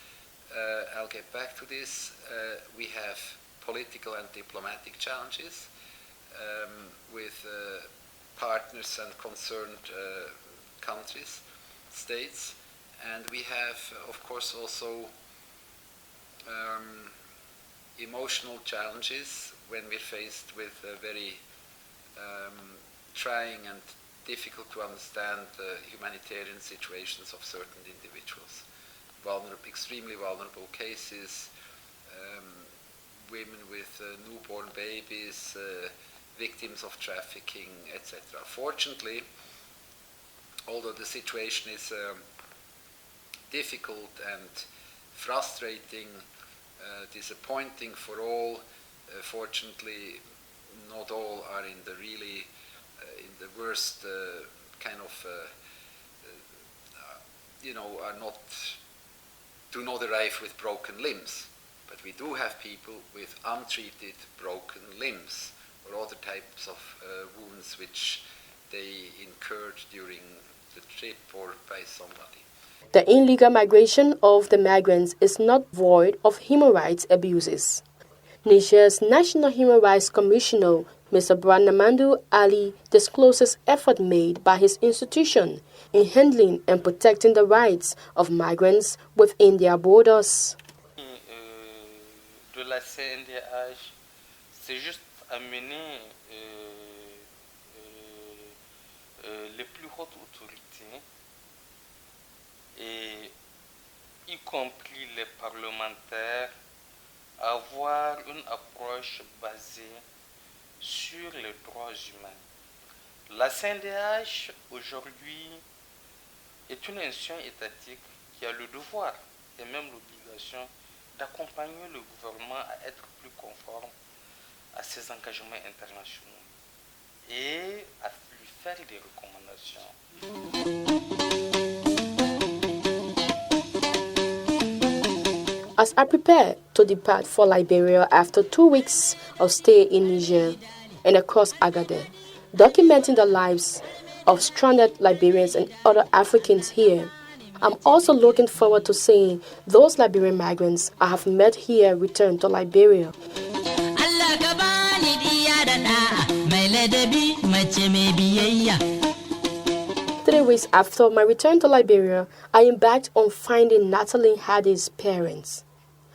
I'll get back to this. We have political and diplomatic challenges with partners and concerned countries, states, and we have, of course, also emotional challenges when we're faced with very trying and difficult to understand humanitarian situations of certain individuals. Extremely vulnerable cases, women with newborn babies, victims of trafficking, etc. Fortunately, although the situation is difficult and frustrating, disappointing for all, fortunately not all are in the really in the worst do not arrive with broken limbs. But we do have people with untreated broken limbs or other types of wounds which they incurred during the trip or by somebody. The illegal migration of the migrants is not void of human rights abuses. Niger's National Human Rights Commissioner, Mr. Branamandu Ali, discloses effort made by his institution in handling and protecting the rights of migrants within their borders. De la CNDH, c'est juste amener les plus hautes autorités, et y compris les parlementaires, à avoir une approche basée sur les droits humains. La CNDH aujourd'hui est une institution étatique qui a le devoir et même l'obligation d'accompagner le gouvernement à être plus conforme à ses engagements internationaux et à lui faire des recommandations. As I prepare to depart for Liberia after 2 weeks of stay in Niger and across Agadez, documenting the lives of stranded Liberians and other Africans here, I'm also looking forward to seeing those Liberian migrants I have met here return to Liberia. 3 weeks after my return to Liberia, I embarked on finding Natalie Hardy's parents.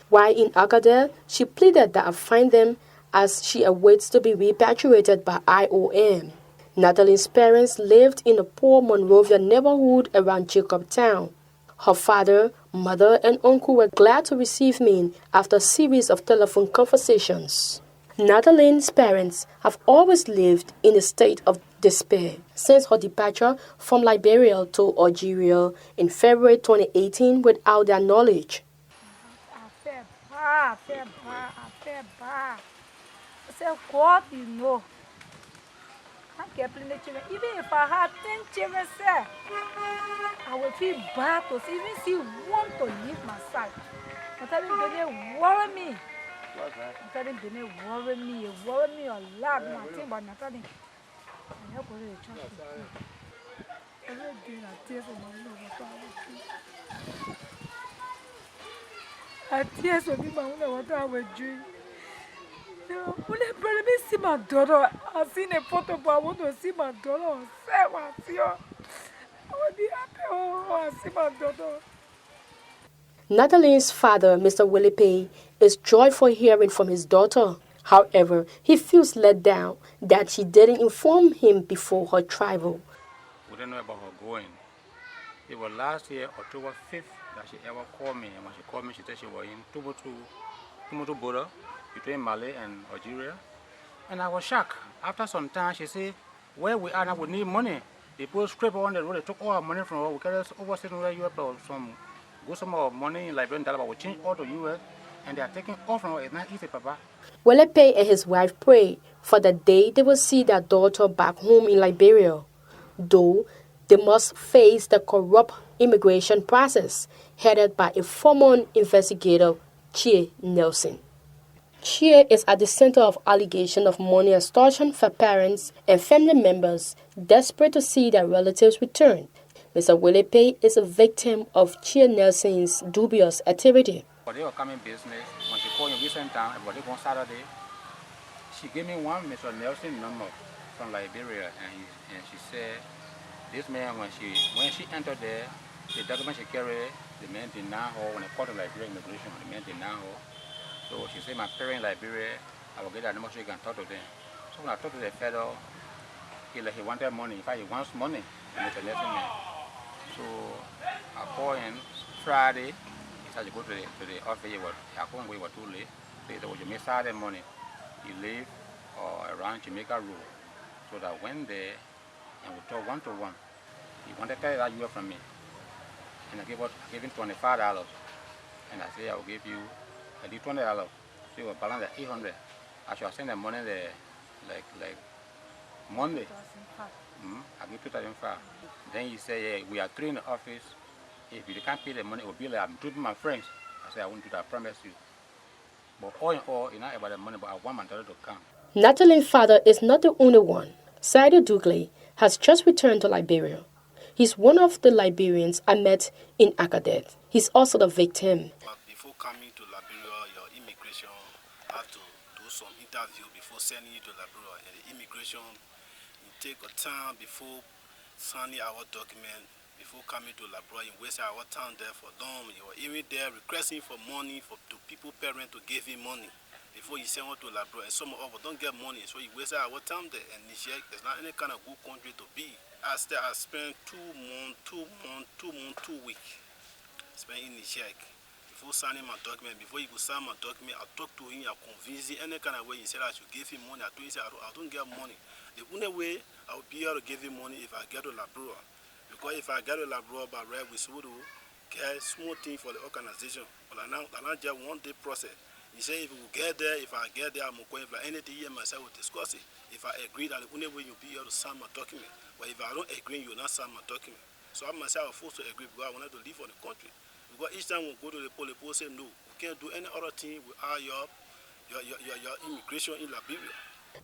While in Agadir, she pleaded that I find them as she awaits to be repatriated by IOM. Nathalie's parents lived in a poor Monrovia neighborhood around Jacobtown. Her father, mother, and uncle were glad to receive me after a series of telephone conversations. Nathalie's parents have always lived in a state of despair since her departure from Liberia to Algeria in February 2018 without their knowledge. I said, God, you know. I kept playing the children. Even if I had 10 children, sir, I would feel bad to even see one to leave my side. I'm telling you, they worry me. I'm telling you, they worry me. It worry me a lot. I think about Nathalie. I have to go to the church. Every day I tears in my nose. I tears with me, I wonder what I would do. When I bring me see my daughter, I've seen a photo, but I want to see my daughter. I will be happy. Oh, I see my daughter. Nathalie's father, Mr. Willie Pay, is joyful hearing from his daughter. However, he feels let down that she didn't inform him before her travel. We don't know about her going. It was last year, October 5th, that she ever called me. And when she called me, she said she was in Timbuktu border between Mali and Algeria. And I was shocked. After some time, she said, where we are now, we need money. They put scraper on the road, they took all our money from her. We carried overseas in Europe, some good sum of money in Liberian dollar, but we changed all to US, and they are taking all from her. It's not easy, Papa. Welepe and his wife pray for the day they will see their daughter back home in Liberia, though they must face the corrupt immigration process headed by a former investigator, Chie Nelson. Chie is at the center of allegations of money extortion for parents and family members desperate to see their relatives return. Mr. Welepe is a victim of Chie Nelson's dubious activity. But they were coming business. When she called in recent time, about on Saturday, she gave me one Mr. Nelson number from Liberia, and she said, this man, when she entered there, the document she carried, the man denied her. When I called the Liberian immigration, the man denied her. So she said, my parents in Liberia, I will get that number so you can talk to them. So when I talked to the fellow, he wanted money. In fact, he wants money, Mr. Nelson man. So I called him Friday. He said, you go to the office. I couldn't wait, it was too late. So he said, well, you may start that money. He lived around Jamaica Road. So that I went there and we talked one-to-one. He wanted $30 from me. And I gave him $25. And I said, I will give you $20. So he was balanced at $800. I should send the money there like Monday. I give $2,500. Then he said, yeah, we are three in the office. If you can't pay the money, it will be like I'm treating my friends. I said, I won't do that, I promise you. But all in all, it's not about the money, but I want my daughter to come. Nathalie's father is not the only one. Saido Dugley has just returned to Liberia. He's one of the Liberians I met in Agadir. He's also the victim. Before coming to Liberia, your immigration had to do some interview before sending you to Liberia. And the immigration, you take a time before signing our document, before coming to Liberia. You waste our time there for long. You were even there requesting for money to people, parents to give him money before you send one to Liberia. And some of us don't get money, so you waste our time there. And Niger, there's not any kind of good country to be. I spent 2 weeks spent in Niger before signing my document. Before you could sign my document, I talked to him, I convinced him any kind of way. He said I should give him money. I told him, I don't get money. The only way I will be able to give him money if I get to Liberia. Because if I get to Liberia by right, we should get small thing for the organization. But I not just one day process. He said if we get there, if I get there, I'm going for anything here myself will discuss it. If I agree that the only way you'll be able to sign my document. But if I don't agree, you will not sign my document. So I myself was forced to agree because I wanted to leave for the country. Because each time we go to the police say no, we can't do any other thing without your immigration in Liberia.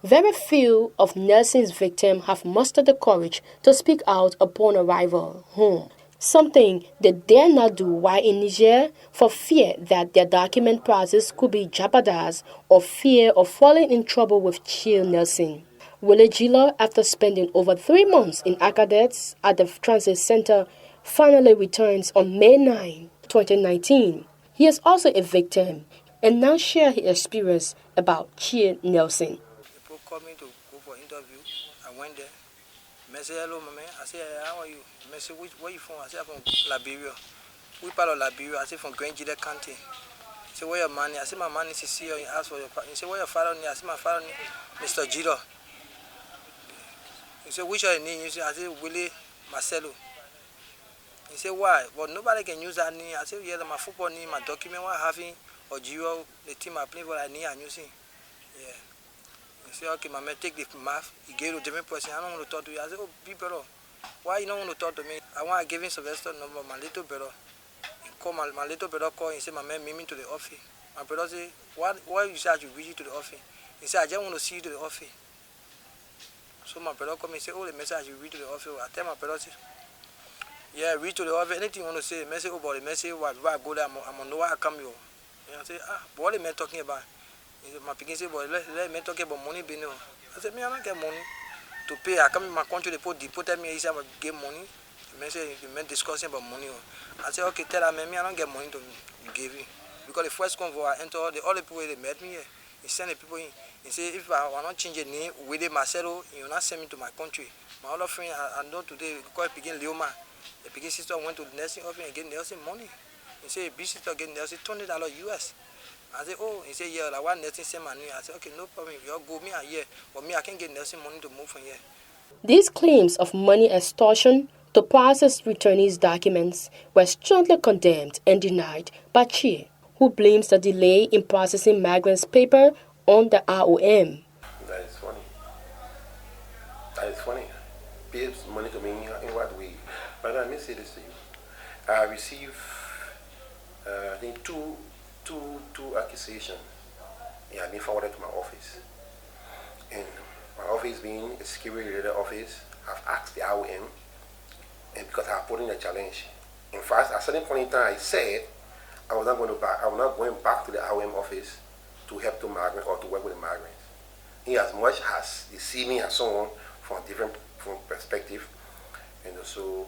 Very few of Nelson's victims have mustered the courage to speak out upon arrival home, something they dare not do while in Niger for fear that their document process could be jeopardized or fear of falling in trouble with Chie Nelson. Willie Gila, after spending over 3 months in Agadir at the transit center, finally returns on May 9, 2019. He is also a victim and now share his experience about Chie Nelson. People called me to go for interview. I went there. I said, hello, my man. I said, how are you? I said, where you from? I said, I'm from Liberia. Which part of Liberia? I said, from Niger County. He said, where your money? I said, my money is here. He asked for your father. He said, where your father name? I said, my father name, Mr. Jiro. He said, which are your name? I said, Willie Marcelo. He said, why? But nobody can use that name. I said, yeah, my football name, my document, what having, or Jiro, the team I play for, I need, I'm using. Yeah. He said, okay, my man, take the map. He gave it to a different person. I don't want to talk to you. I said, oh, be better. Why you don't want to talk to me? I want to give him Sylvester number, my little brother. He called my little brother called. He said, my man, meet me to the office. My brother said, why you say I should reach you to the office? He said, I just want to see you to the office. So my brother called me and said, oh, the message I should reach to the office. I tell my brother, say, yeah, reach to the office. Anything you want to say, message about the message, why I go there, I'm going to know why I come here. And I said, but what the man talking about? He said, my picking said, but let me talk about money. I said, me, I don't get money to pay. I come in my country, they deported me. He said, I will get money. The man discussing about money. I said, okay, tell that man, me, I don't get money to give you. Because the first convo I enter, the other people they met me here. He sent the people in. He said, if I want to change the name, with Marcelo, you will not send me to my country. My other friend, I know today, because he begin Leoma. The big sister went to the nursing office and get nursing money. He said, big sister get nursing $20 US. I said, oh, he said, yeah, like one nursing send my name. I said, okay, no problem. You all go me a year. But me, I can't get nursing money to move from here. These claims of money extortion to process returnees' documents were strongly condemned and denied by Chie, who blames the delay in processing migrants' paper on the ROM. That is funny. That is funny. Pays money to me in what way? But let me say this to you. I received, I think, two accusations. They have been forwarded to my office. And my office being a security-related office, I've asked the ROM, and because I put in a challenge. In fact, at a certain point in time, I said I was not going back to the ROM office to help the migrants or to work with the migrants. In as much as they see me and so on from a different perspective, and so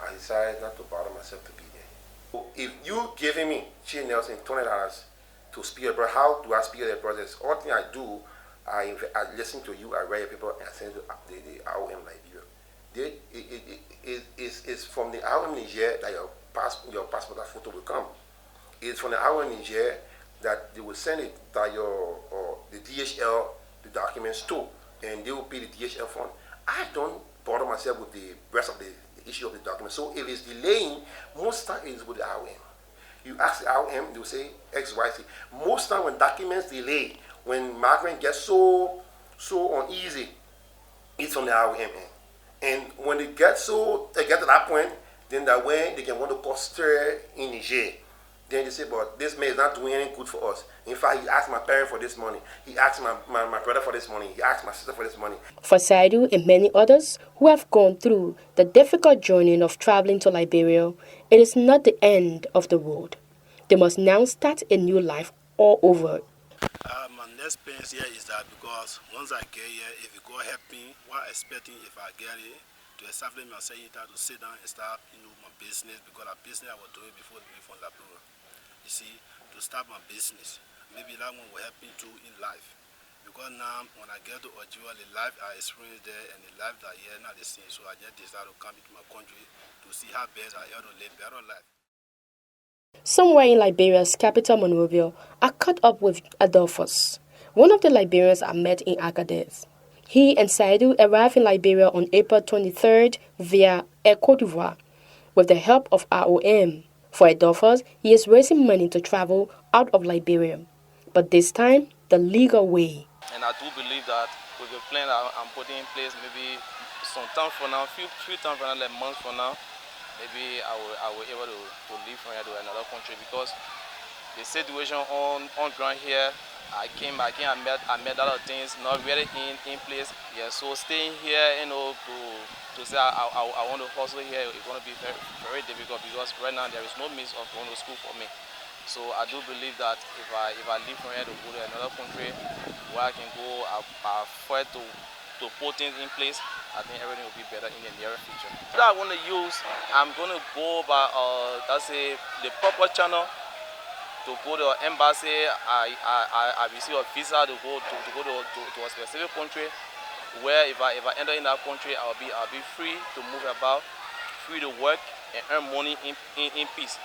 I decided not to bother myself to be there. If you giving me Chie Nelson $20 to speak about how do I speak the process, all thing I do, I listen to you, I write your paper, and I send to the ROM Liberia. It's from the ROM Niger that your passport and photo will come. It's from the ROM Niger that they will send it by the DHL, the documents too, and they will pay the DHL fund. I don't bother myself with the rest of the issue of the document. So if it's delaying, most time it is with the ROM. You ask the ROM, they will say X, Y, Z. Most time when documents delay, when migrants get so uneasy, it's on the ROM end. And when they get to that point, then that way they can want to cause stir in Niger. Then they say, but this man is not doing any good for us. In fact, he asked my parent for this money. He asked my brother for this money. He asked my sister for this money. For Saidu and many others who have gone through the difficult journey of traveling to Liberia, it is not the end of the road. They must now start a new life all over. My next experience here is that because once I get here, if you go help me, what I'm expecting if I get here, to establish myself here, to sit down and start, my business, because the business I was doing before leaving from Liberia. You see, to start my business. Maybe that one will help me too in life. Because now, when I get to Algeria, the life I experienced there and the life that here, not the same. So I just decided to come into my country to see how best I have to live better life. Somewhere in Liberia's capital, Monrovia, I caught up with Adolphus, one of the Liberians I met in Agadez. He and Saidu arrived in Liberia on April 23rd via Air Cote d'Ivoire with the help of ROM. For Adolphus, he is raising money to travel out of Liberia, but this time the legal way. And I do believe that with the plan I'm putting in place, maybe some time from now, few time from now, like months from now, maybe I will be able to leave from here to another country, because the situation on ground here, I met a lot of things not really in place. Yeah, so staying here, to say I want to hustle here, it's going to be very, very difficult, because right now there is no means of going to school for me. So I do believe that if I leave from here to go to another country where I can go, I fight to put things in place, I think everything will be better in the near future. What I want to use, I'm going to go by the proper channel to go to the embassy. I receive a visa to go to a specific country where if I enter in that country, I'll be free to move about, free to work and earn money in peace.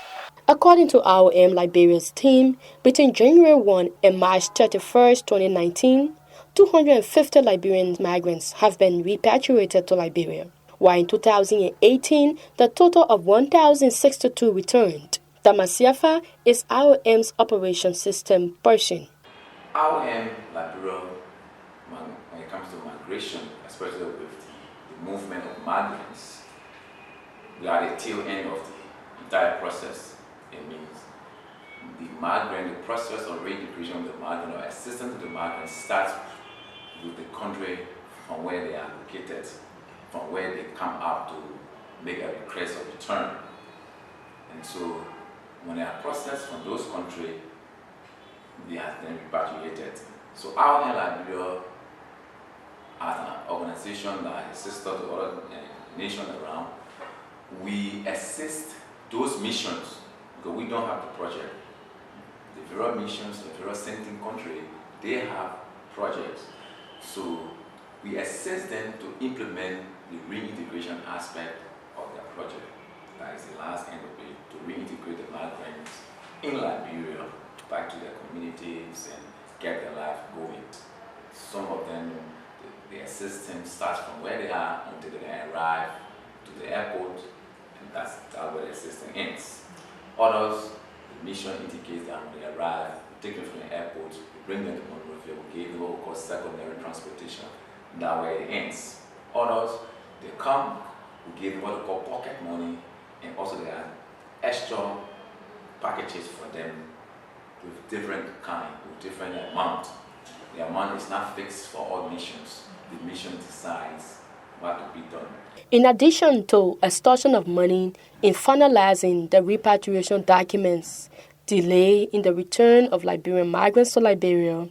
According to IOM Liberia's team, between January 1 and March 31, 2019, 250 Liberian migrants have been repatriated to Liberia, while in 2018, the total of 1,062 returned. Tamasiafa is IOM's operation system person. IOM Liberia, when it comes to migration, especially with the movement of migrants, we are at the tail end of the entire process. It means the process of reintegration of the migrant or assistance to the migrant starts with the country from where they are located, from where they come out to make a request of return. And so when they are processed from those countries, they are then repatriated. So our Liberia, as an organization that assists to other nations around, we assist those missions because we don't have the project. The various missions, the various sending country, they have projects. So we assist them to implement the reintegration aspect of their project. That is the last end of it, to reintegrate the migrants in Liberia back to their communities and get their life going. Some of them, the assistance starts from where they are until they arrive to the airport, and that's where the assistance ends. Others, the mission indicates that when they arrive, we take them from the airport, we bring them to Monrovia, we give them what we call secondary transportation, and that way it ends. Others, they come, we give them what we call pocket money, and also there are extra packages for them with different kind, with different amount. The amount is not fixed for all missions. The mission decides what to be done. In addition to extortion of money in finalizing the repatriation documents, delay in the return of Liberian migrants to Liberia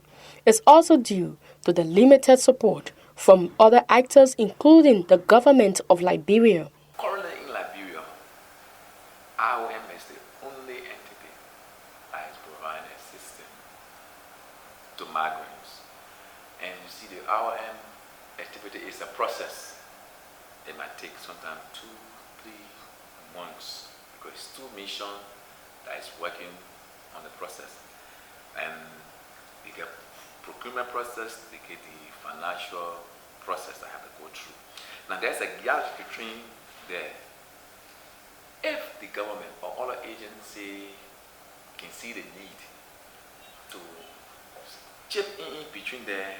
is also due to the limited support from other actors, including the government of Liberia. Currently in Liberia, IOM is the only entity that is providing assistance to migrants. And you see, the IOM activity is a process. It might take sometimes 2-3 months because it's two missions that is working on the process. And they get procurement process, they get the financial process that have to go through. Now there's a gap between there. If the government or other agency can see the need to chip in between there,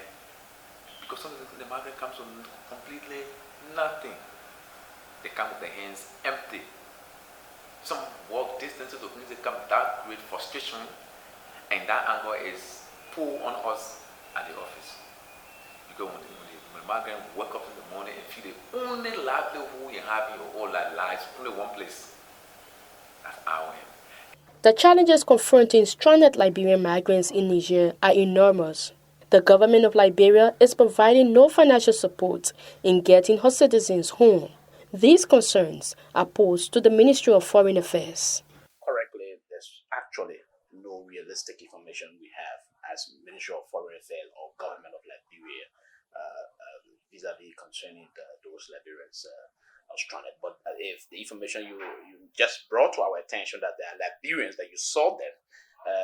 because sometimes the migrant comes from completely nothing. They come with their hands empty. Some walk distances of music, come that great frustration, and that anger is pulled on us at the office. Because when the migrant wake up in the morning and feel the only livelihood you have in your whole life, only one place. That's IOM. The challenges confronting stranded Liberian migrants in Niger are enormous. The government of Liberia is providing no financial support in getting her citizens home. These concerns are posed to the Ministry of Foreign Affairs. Correctly, there's actually no realistic information we have as Ministry of Foreign Affairs or government of Liberia vis-a-vis concerning those Liberians stranded. But if the information you just brought to our attention that there are Liberians that you saw them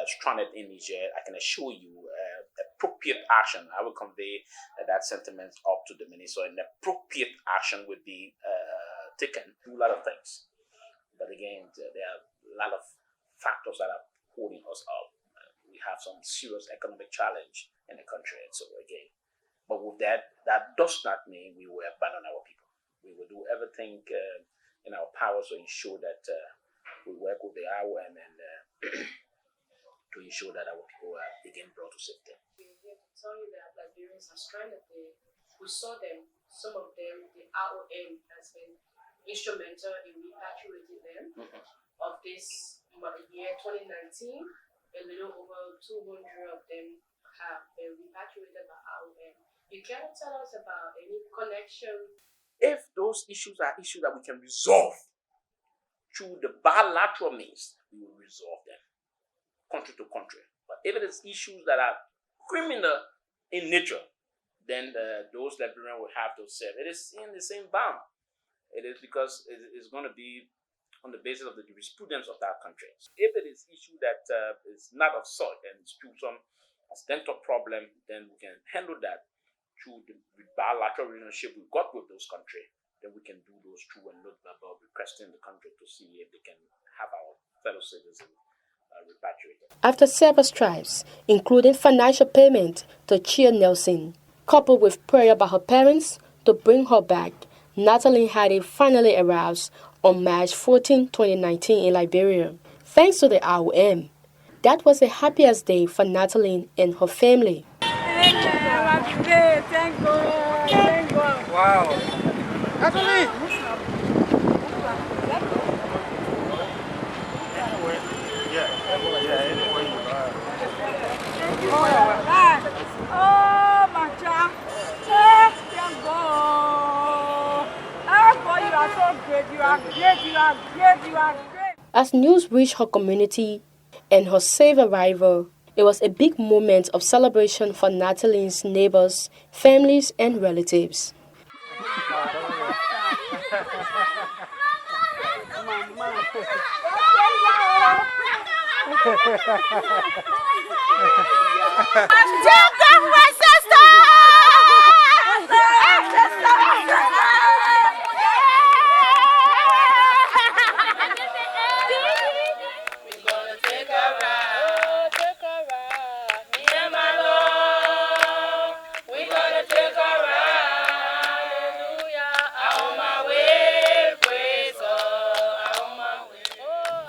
stranded in Niger, I can assure you appropriate action. I will convey that sentiment up to the minister. And appropriate action would be taken to do a lot of things. But again, there are a lot of factors that are holding us up. We have some serious economic challenge in the country. And so again, but with that does not mean we will abandon our people. We will do everything in our power to ensure that we work with the IOM and to ensure that our people are again brought to safety. We're here to tell you that Liberians are stranded there. We saw them, some of them, the IOM has been instrumental in repatriating them. Of this year 2019, a little over 200 of them have been repatriated by IOM. You can tell us about any connection? If those issues are issues that we can resolve through the bilateral means, we will resolve them. country to country. But if it is issues that are criminal in nature, then those Liberians will have to serve. It is in the same bound. It is because it is going to be on the basis of the jurisprudence of that country. If it is issue that is not of sort and it's through some accidental problem, then we can handle that through the bilateral relationship we've got with those countries. Then we can do those through and look about requesting the country to see if they can have our fellow citizens repatriated. After several strives, including financial payment to Chia Nelson, coupled with prayer by her parents to bring her back, Natalie Hattie finally arrives on March 14, 2019 in Liberia. Thanks to the IOM, that was the happiest day for Natalie and her family. Thank God. Thank God. Wow. Natalie! Oh, my child. Thank God. Oh, boy, you are so great. You are great. You are great. You are great. As news reached her community and her safe arrival, it was a big moment of celebration for Natalie's neighbors, families, and relatives.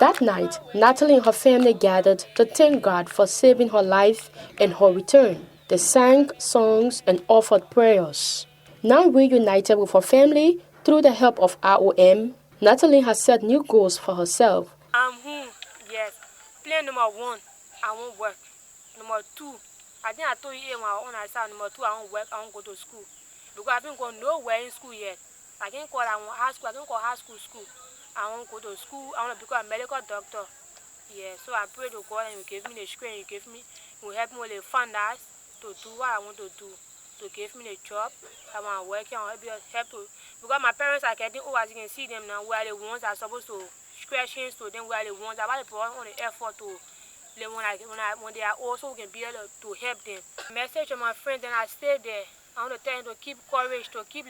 That night, Natalie and her family gathered to thank God for saving her life and her return. They sang songs and offered prayers. Now reunited with her family through the help of IOM, Natalie has set new goals for herself. Yes. Plan number 1, I won't work. Number 2, I think I told you my own side. Number 2, I won't work, I won't go to school. Because I haven't gone nowhere in school yet. I can call high school school. I won't go to school. I want to become a medical doctor. Yeah, so I pray to God and you give me the strength, you will help me with the funders to do what I want to do. To give me the job. I want to work and I want to help to. Because my parents are getting old, as you can see them now, where the ones are supposed to scratch hands to them, where the ones are about to put on the effort to when they are also can be able to help them. Message to my friends, and I stay there. I want to tell them to keep courage, to keep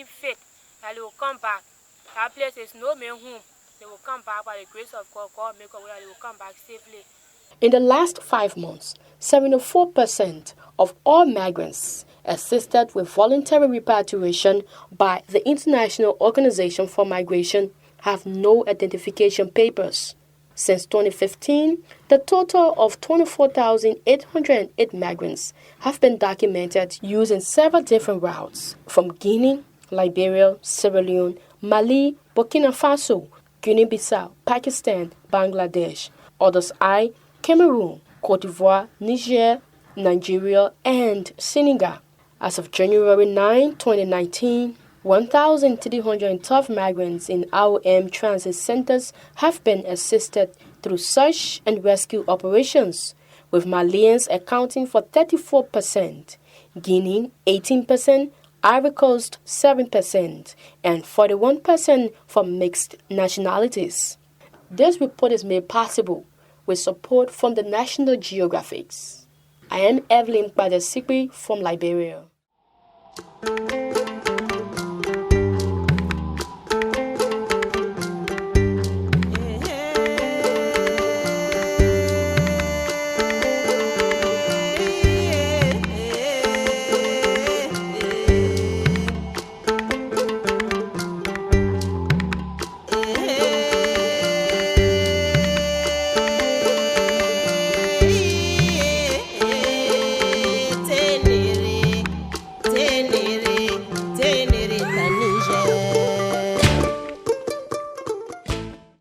faith, that they will come back. That place is no man home. They will come back by the grace of God. God make a way and they will come back safely. In the last 5 months, 74% of all migrants assisted with voluntary repatriation by the International Organization for Migration have no identification papers. Since 2015, the total of 24,808 migrants have been documented using several different routes from Guinea, Liberia, Sierra Leone, Mali, Burkina Faso, Guinea-Bissau, Pakistan, Bangladesh, others Cameroon, Cote d'Ivoire, Niger, Nigeria, and Senegal. As of January 9, 2019, 1,312 migrants in IOM transit centers have been assisted through search and rescue operations, with Malians accounting for 34%, Guinea 18%, Ivory Coast 7%, and 41% from mixed nationalities. This report is made possible with support from the National Geographic. I am Evelyn Badesikri from Liberia.